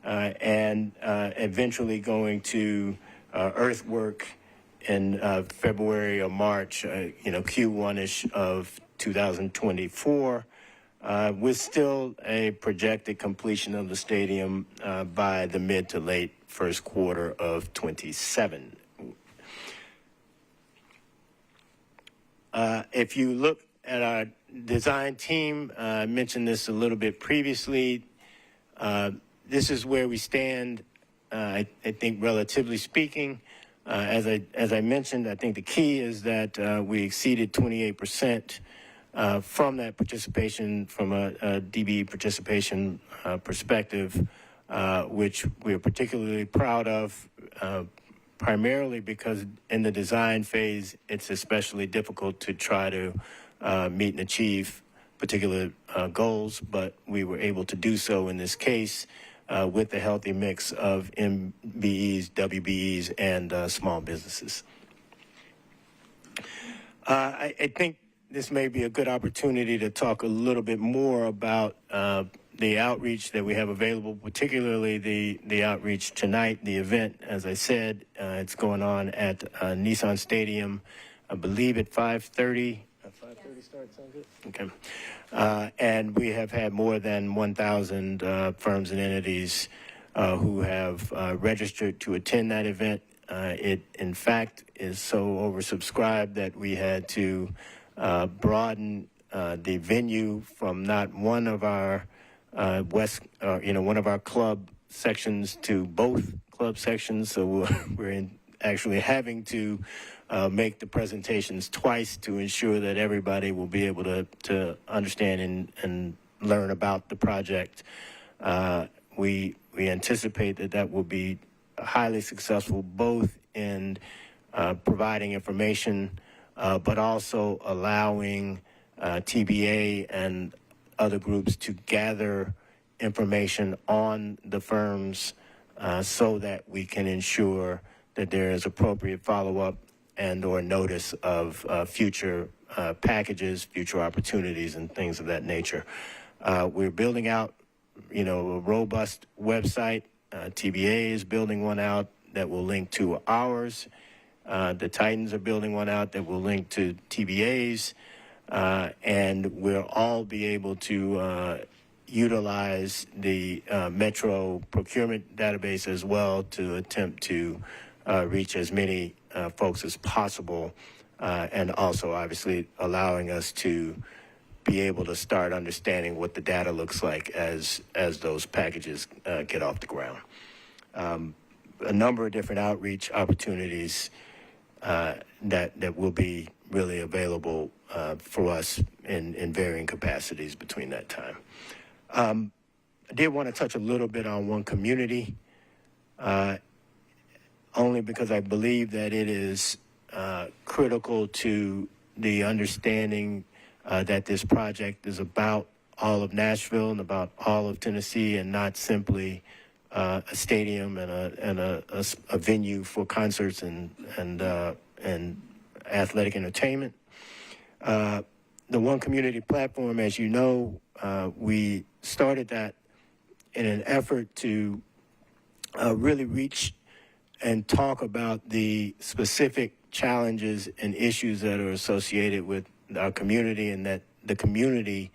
and eventually going to earthwork in February or March, Q1-ish of 2024, with still a projected completion of the stadium by the mid to late first quarter of 27. If you look at our design team, I mentioned this a little bit previously. This is where we stand, I think, relatively speaking. As I mentioned, I think the key is that we exceeded 28% from that participation, from a DBE participation perspective, which we are particularly proud of, primarily because in the design phase, it's especially difficult to try to meet and achieve particular goals, but we were able to do so in this case with a healthy mix of MBEs, WBEs, and small businesses. I think this may be a good opportunity to talk a little bit more about the outreach that we have available, particularly the outreach tonight, the event. As I said, it's going on at Nissan Stadium, I believe at 5:30. 5:30 start, sound good? Okay. And we have had more than 1,000 firms and entities who have registered to attend that event. It, in fact, is so oversubscribed that we had to broaden the venue from not one of our one of our club sections to both club sections. So we're actually having to make the presentations twice to ensure that everybody will be able to understand and learn about the project. We anticipate that will be highly successful, both in providing information, but also allowing TBA and other groups to gather information on the firms so that we can ensure that there is appropriate follow-up and or notice of future packages, future opportunities, and things of that nature. We're building out, a robust website. TBA is building one out that will link to ours. The Titans are building one out that will link to TBA's. And we'll all be able to utilize the Metro procurement database as well to attempt to reach as many folks as possible, and also obviously allowing us to be able to start understanding what the data looks like as those packages get off the ground. A number of different outreach opportunities that will be really available for us in varying capacities between that time. I did want to touch a little bit on One Community, only because I believe that it is critical to the understanding that this project is about all of Nashville and about all of Tennessee, and not simply a stadium and a venue for concerts and athletic entertainment. The One Community platform, as you know, we started that in an effort to really reach and talk about the specific challenges and issues that are associated with our community and that the community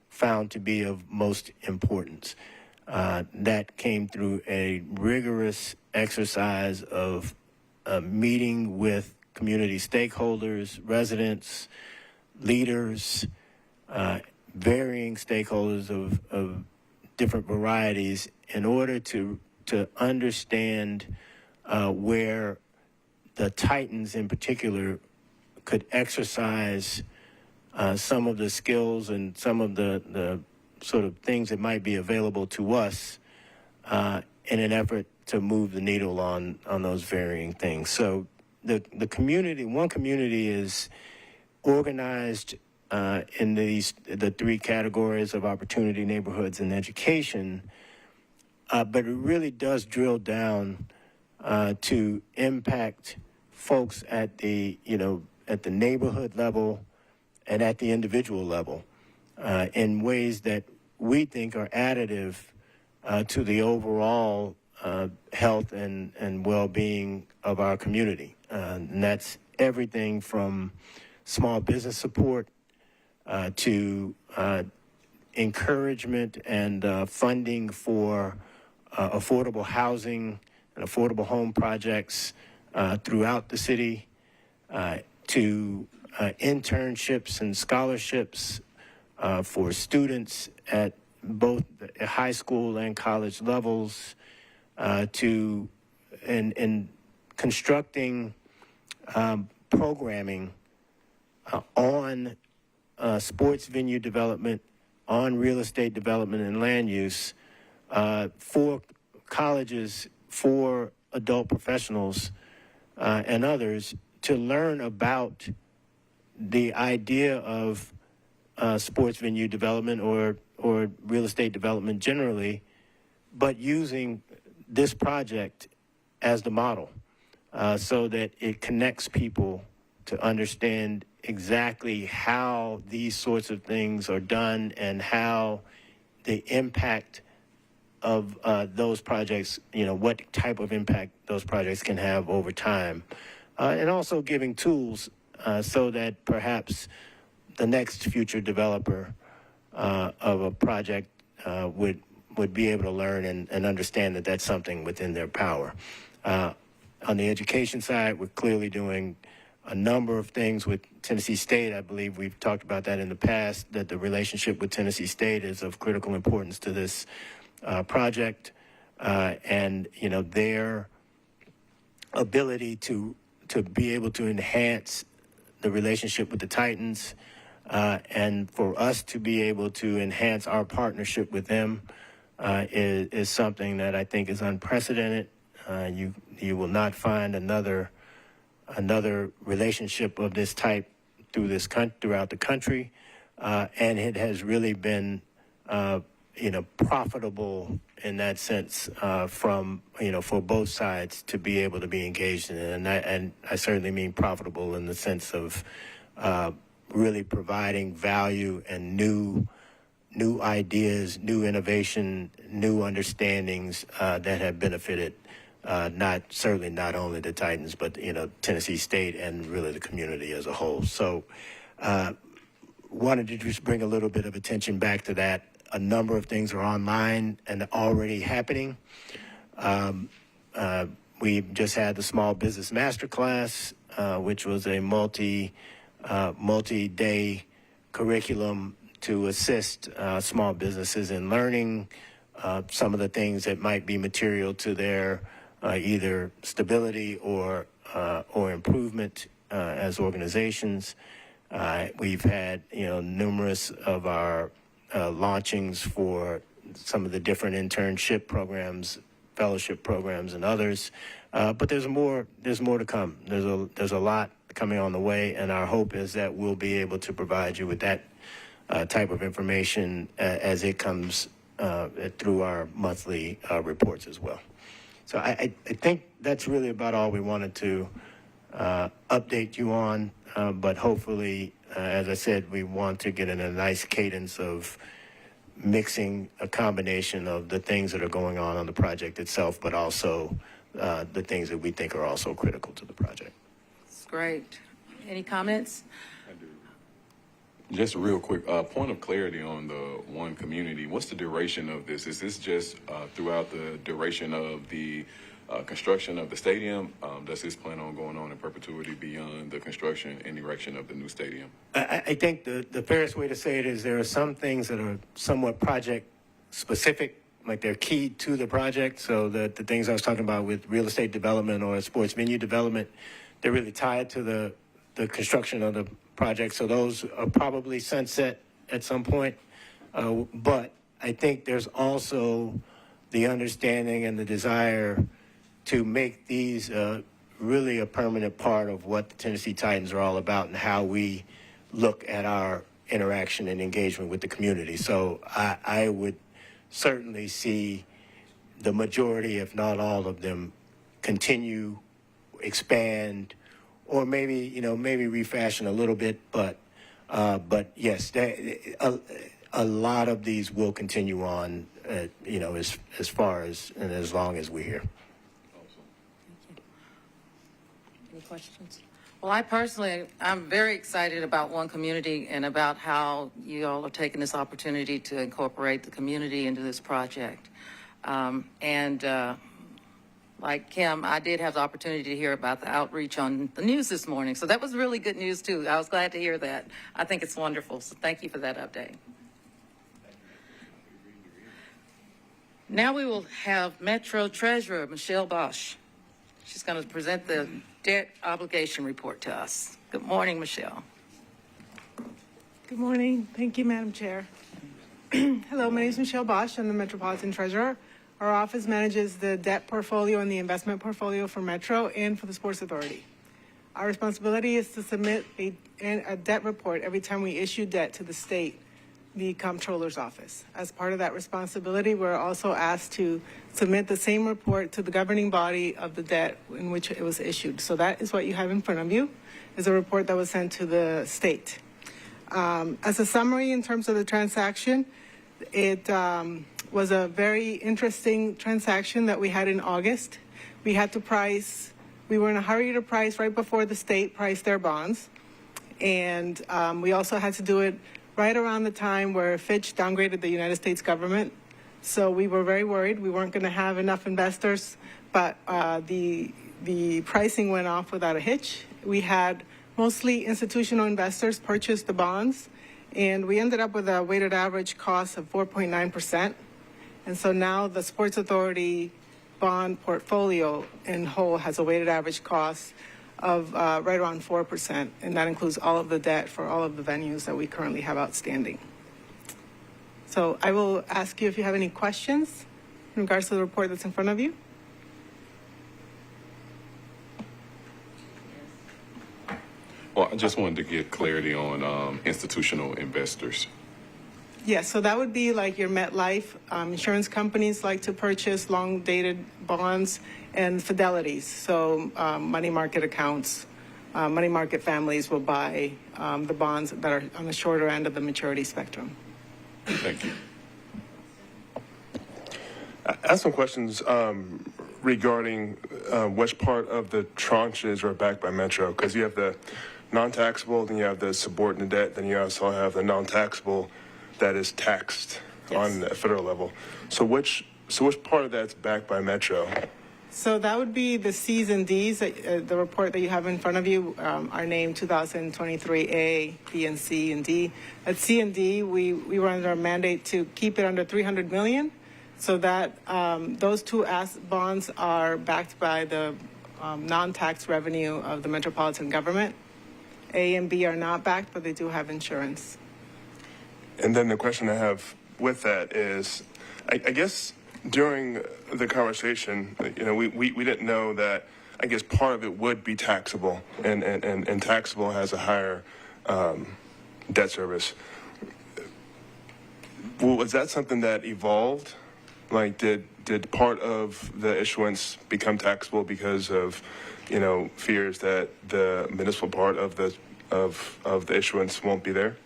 found to be of most importance. That came through a rigorous exercise of meeting with community stakeholders, residents, leaders, varying stakeholders of different varieties in order to understand where the Titans in particular could exercise some of the skills and some of the sort of things that might be available to us in an effort to move the needle on those varying things. So the community, One Community, is organized in the three categories of opportunity, neighborhoods, and education, but it really does drill down to impact folks at the neighborhood level and at the individual level in ways that we think are additive to the overall health and well-being of our community. And that's everything from small business support to encouragement and funding for affordable housing and affordable home projects throughout the city, to internships and scholarships for students at both the high school and college levels, to in constructing programming on sports venue development, on real estate development and land use for colleges, for adult professionals and others to learn about the idea of sports venue development or real estate development generally, but using this project as the model so that it connects people to understand exactly how these sorts of things are done and how the impact of those projects, what type of impact those projects can have over time. And also giving tools so that perhaps the next future developer of a project would be able to learn and understand that that's something within their power. On the education side, we're clearly doing a number of things with Tennessee State. I believe we've talked about that in the past, that the relationship with Tennessee State is of critical importance to this project. And, their ability to be able to enhance the relationship with the Titans and for us to be able to enhance our partnership with them is something that I think is unprecedented. You will not find another relationship of this type throughout the country, and it has really been profitable in that sense for both sides to be able to be engaged in it. And I certainly mean profitable in the sense of really providing value and new ideas, new innovation, new understandings that have benefited certainly not only the Titans, but Tennessee State and really the community as a whole. So wanted to just bring a little bit of attention back to that. A number of things are online and already happening. We just had the Small Business Masterclass, which was a multi-day curriculum to assist small businesses in learning some of the things that might be material to their either stability or improvement as organizations. We've had numerous of our launchings for some of the different internship programs, fellowship programs, and others. But there's more to come. There's a lot coming on the way, and our hope is that we'll be able to provide you with that type of information as it comes through our monthly reports as well. So I think that's really about all we wanted to update you on, but hopefully, as I said, we want to get in a nice cadence of mixing a combination of the things that are going on the project itself, but also the things that we think are also critical to the project.
That's great. Any comments?
I do. Just a real quick point of clarity on the one community. What's the duration of this? Is this just throughout the duration of the construction of the stadium? Does this plan on going on in perpetuity beyond the construction and erection of the new stadium?
I think the fairest way to say it is there are some things that are somewhat project specific, like they're key to the project. So that the things I was talking about with real estate development or sports venue development, they're really tied to the construction of the project. So those are probably sunset at some point. But I think there's also the understanding and the desire to make these really a permanent part of what the Tennessee Titans are all about and how we look at our interaction and engagement with the community. So I would certainly see the majority, if not all of them, continue, expand, or maybe refashion a little bit. But yes, a lot of these will continue on, as far as and as long as we're here.
Any questions? Well, I'm very excited about One Community and about how you all are taking this opportunity to incorporate the community into this project. Like Kim, I did have the opportunity to hear about the outreach on the news this morning. So that was really good news, too. I was glad to hear that. I think it's wonderful. So thank you for that update. Now we will have Metro Treasurer Michelle Bosch. She's going to present the debt obligation report to us. Good morning, Michelle.
Good morning. Thank you, Madam Chair. Hello, my name is Michelle Bosch. I'm the Metropolitan Treasurer. Our office manages the debt portfolio and the investment portfolio for Metro and for the Sports Authority. Our responsibility is to submit a debt report every time we issue debt to the state, the Comptroller's Office. As part of that responsibility, we're also asked to submit the same report to the governing body of the debt in which it was issued. So that is what you have in front of you, is a report that was sent to the state. As a summary in terms of the transaction, it was a very interesting transaction that we had in August. We had to price, we were in a hurry to price right before the state priced their bonds. And we also had to do it right around the time where Fitch downgraded the United States government. So we were very worried we weren't going to have enough investors, but the pricing went off without a hitch. We had mostly institutional investors purchase the bonds, and we ended up with a weighted average cost of 4.9%. And so now the Sports Authority bond portfolio in whole has a weighted average cost of right around 4%, and that includes all of the debt for all of the venues that we currently have outstanding. So I will ask you if you have any questions in regards to the report that's in front of you.
Well, I just wanted to get clarity on institutional investors.
Yes, so that would be like your MetLife. Insurance companies like to purchase long-dated bonds, and Fidelities. So money market accounts, money market families will buy the bonds that are on the shorter end of the maturity spectrum.
Thank you.
I have some questions regarding which part of the tranches are backed by Metro, because you have the non-taxable, then you have the subordinate debt, then you also have the non-taxable that is taxed on the federal level. So which part of that's backed by Metro?
So that would be the C's and D's. The report that you have in front of you are named 2023A, B, and C and D. At C and D, we were under a mandate to keep it under $300 million, so that those two bonds are backed by the non-tax revenue of the metropolitan government. A and B are not backed, but they do have insurance.
And then the question I have with that is, I guess during the conversation, we didn't know that, I guess part of it would be taxable, and taxable has a higher debt service. Well, was that something that evolved? Like, did part of the issuance become taxable because of, fears that the municipal part of the issuance won't be there?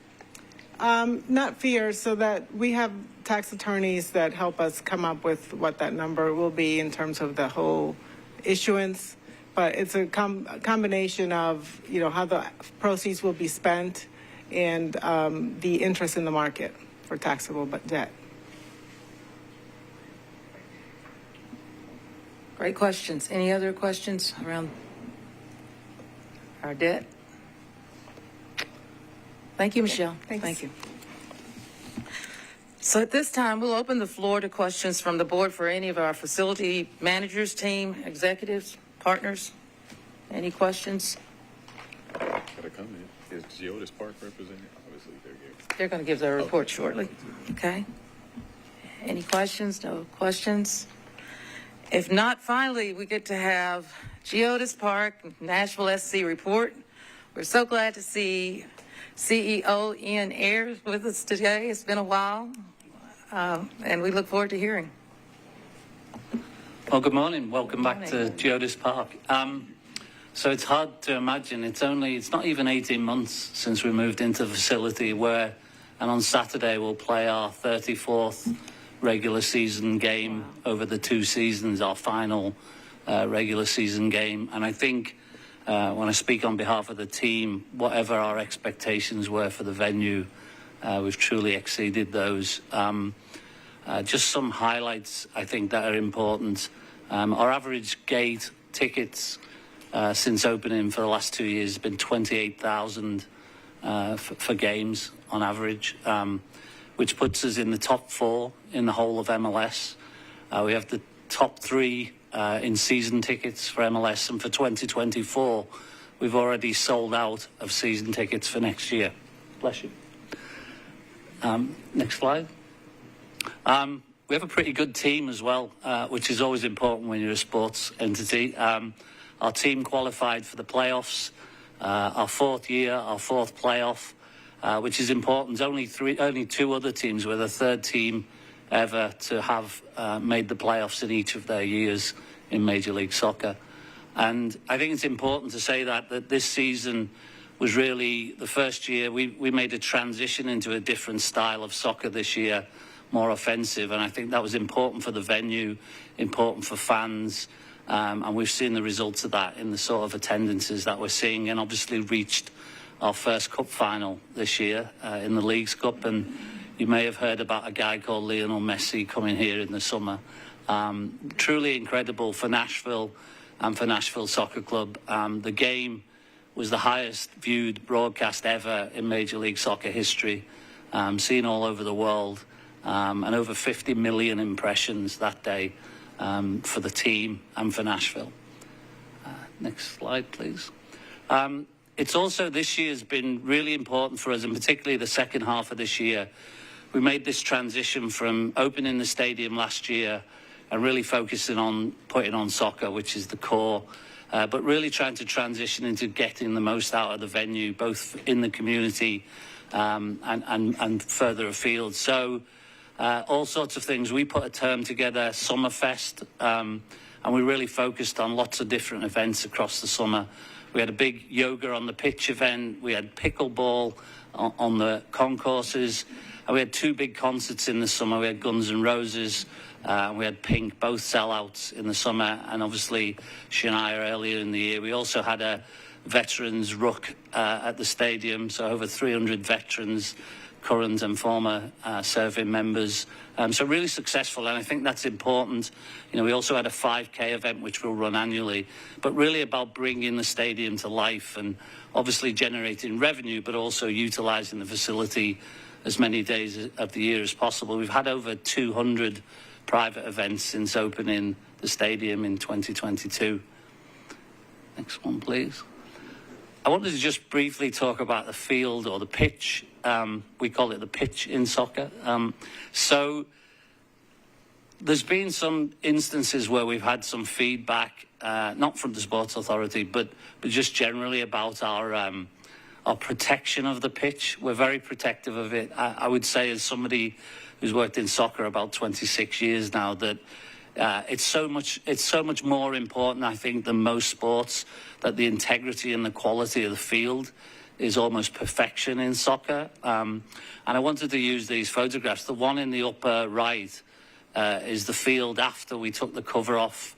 Not fears, so that we have tax attorneys that help us come up with what that number will be in terms of the whole issuance. But it's a combination of, how the proceeds will be spent and the interest in the market for taxable debt.
Great questions. Any other questions around our debt? Thank you, Michelle.
Thanks.
Thank you. So at this time, we'll open the floor to questions from the board for any of our facility managers, team, executives, partners. Any questions?
Got a comment. Is Geodis Park represented? Obviously,
They're going to give their report shortly. Okay. Any questions? No questions? If not, finally, we get to have Geodis Park Nashville SC report. We're so glad to see CEO Ian Ayers with us today. It's been a while, and we look forward to hearing.
Well, good morning. Welcome back to Geodis Park. So it's hard to imagine. It's not even 18 months since we moved into the facility where And on Saturday, we'll play our 34th regular season game over the 2 seasons, our final regular season game. And I think when I speak on behalf of the team, whatever our expectations were for the venue, we've truly exceeded those. Just some highlights, I think, that are important. Our average gate tickets since opening for the last 2 years has been 28,000 for games on average, which puts us in the top 4 in the whole of MLS. We have the top 3 in season tickets for MLS, and for 2024, we've already sold out of season tickets for next year. Bless you. Next slide. We have a pretty good team as well, which is always important when you're a sports entity. Our team qualified for the playoffs, our 4th year, our 4th playoff, which is important. Only 2 other teams were the 3rd team ever to have made the playoffs in each of their years in Major League Soccer. And I think it's important to say that this season was really the first year we made a transition into a different style of soccer this year, more offensive, and I think that was important for the venue, important for fans, and we've seen the results of that in the sort of attendances that we're seeing, and obviously reached our first cup final this year in the Leagues Cup, and you may have heard about a guy called Lionel Messi coming here in the summer. Truly incredible for Nashville and for Nashville Soccer Club. The game was the highest viewed broadcast ever in Major League Soccer history, seen all over the world, and over 50 million impressions that day for the team and for Nashville. Next slide, please. It's also, this year has been really important for us, and particularly the second half of this year. We made this transition from opening the stadium last year and really focusing on putting on soccer, which is the core, but really trying to transition into getting the most out of the venue, both in the community and further afield. So all sorts of things. We put a term together, Summerfest, and we really focused on lots of different events across the summer. We had a big yoga on the pitch event. We had pickleball on the concourses. And we had 2 big concerts in the summer. We had Guns N' Roses, and we had Pink, both sellouts in the summer, and obviously Shania earlier in the year. We also had a veterans ruck at the stadium, so over 300 veterans, current and former serving members. So really successful, and I think that's important. You know, we also had a 5K event which we'll run annually, but really about bringing the stadium to life and obviously generating revenue, but also utilising the facility as many days of the year as possible. We've had over 200 private events since opening the stadium in 2022. Next one, please. I wanted to just briefly talk about the field or the pitch. We call it the pitch in soccer. So there's been some instances where we've had some feedback, not from the Sports Authority, but just generally about our protection of the pitch. We're very protective of it. I would say, as somebody who's worked in soccer about 26 years now, that it's so much more important, I think, than most sports, that the integrity and the quality of the field is almost perfection in soccer. And I wanted to use these photographs. The one in the upper right is the field after we took the cover off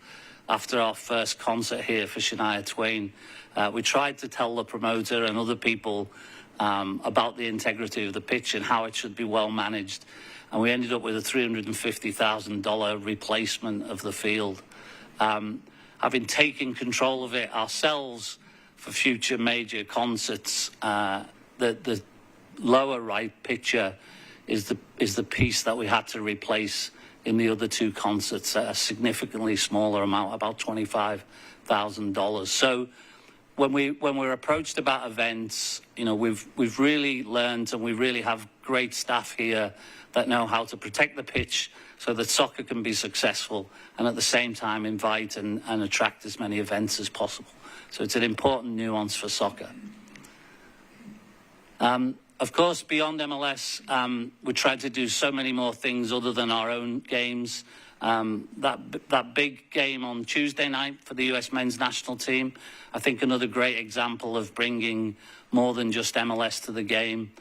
after our first concert here for Shania Twain. We tried to tell the promoter and other people about the integrity of the pitch and how it should be well managed. And we ended up with a $350,000 replacement of the field. Having taken control of it ourselves for future major concerts, the lower right picture is the piece that we had to replace in the other 2 concerts at a significantly smaller amount, about $25,000. So when we're approached about events, you know, we've really learned, and we really have great staff here that know how to protect the pitch so that soccer can be successful, and at the same time invite and attract as many events as possible. So it's an important nuance for soccer. Of course, beyond MLS, we tried to do so many more things other than our own games. That big game on Tuesday night for the US men's national team, I think another great example of bringing more than just MLS to the game.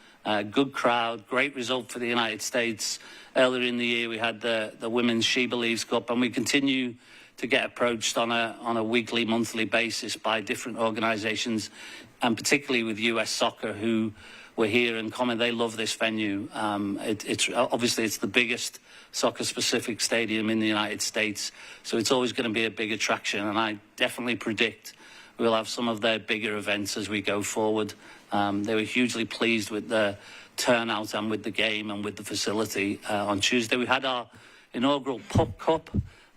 Good crowd, great result for the United States. Earlier in the year, we had the Women's She Believes Cup, and we continue to get approached on a weekly, monthly basis by different organisations, and particularly with US Soccer, who were here and comment. They love this venue. It's obviously it's the biggest soccer-specific stadium in the United States, so it's always going to be a big attraction. And I definitely predict we'll have some of their bigger events as we go forward. They were hugely pleased with the turnout and with the game and with the facility. On Tuesday, we had our inaugural Pup Cup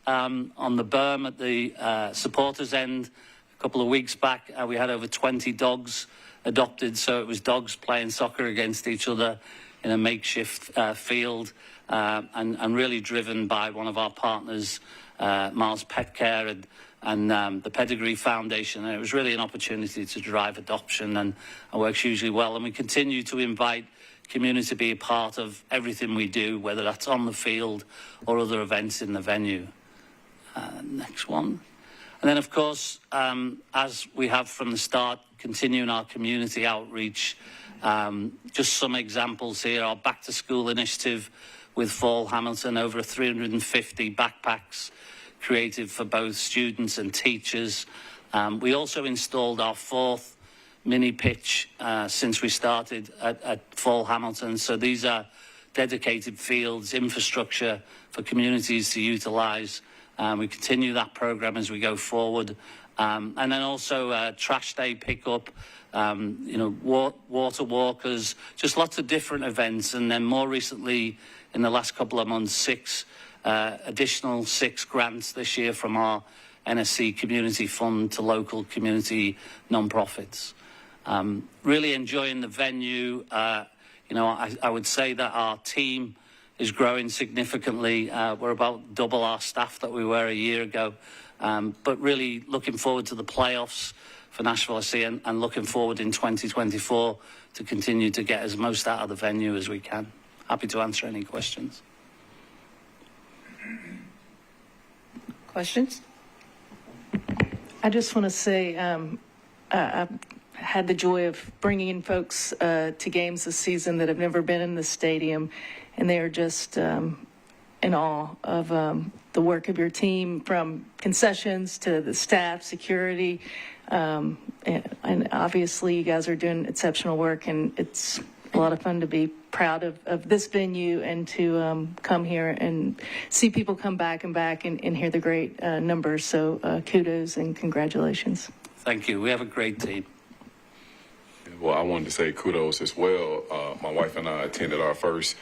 on the berm at the supporters end. A couple of weeks back, we had over 20 dogs adopted, so it was dogs playing soccer against each other in a makeshift field, and really driven by one of our partners, Mars Pet Care and the Pedigree Foundation. And it was really an opportunity to drive adoption, and it works hugely well. And we continue to invite community to be a part of everything we do, whether that's on the field or other events in the venue. Next one. And then, of course, as we have from the start, continuing our community outreach. Just some examples here. Our Back to School initiative with Fall Hamilton, over 350 backpacks created for both students and teachers. We also installed our 4th mini pitch since we started at Fall Hamilton. So these are dedicated fields, infrastructure for communities to utilise. We continue that program as we go forward. And then also trash day pickup, water walkers, just lots of different events. And then more recently, in the last couple of months, additional 6 grants this year from our NSC Community Fund to local community non-profits. Really enjoying the venue. I would say that our team is growing significantly. We're about double our staff that we were a year ago. But really looking forward to the playoffs for Nashville SC, and looking forward in 2024 to continue to get as most out of the venue as we can. Happy to answer any questions.
Questions?
I just want to say I've had the joy of bringing in folks to games this season that have never been in the stadium, and they are just in awe of the work of your team, from concessions to the staff, security, and obviously you guys are doing exceptional work, and it's a lot of fun to be proud of this venue and to come here and see people come back and hear the great numbers. So kudos and congratulations.
Thank you. We have a great team.
Well, I wanted to say kudos as well. My wife and I attended our first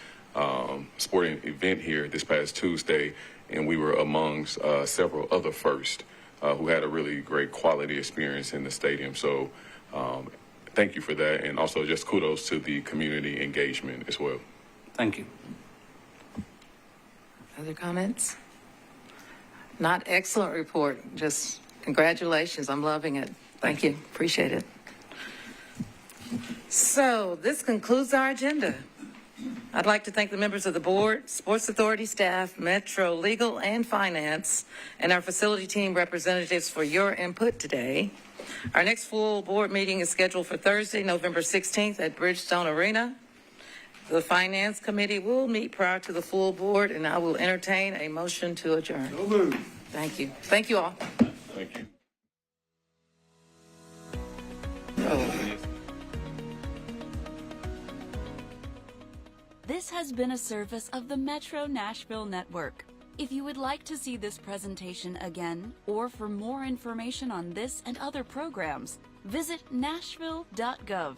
sporting event here this past Tuesday, and we were amongst several other firsts who had a really great quality experience in the stadium. So thank you for that, and also just kudos to the community engagement as well.
Thank you.
Other comments? Not excellent report, just congratulations. I'm loving it. Thank you. Appreciate it. So this concludes our agenda. I'd like to thank the members of the board, Sports Authority staff, Metro Legal and Finance, and our facility team representatives for your input today. Our next full board meeting is scheduled for Thursday, November 16th at Bridgestone Arena. The Finance Committee will meet prior to the full board, and I will entertain a motion to adjourn.
So moved.
Thank you. Thank you all.
Thank you.
This has been a service of the Metro Nashville Network. If you would like to see this presentation again, or for more information on this and other programs, visit nashville.gov.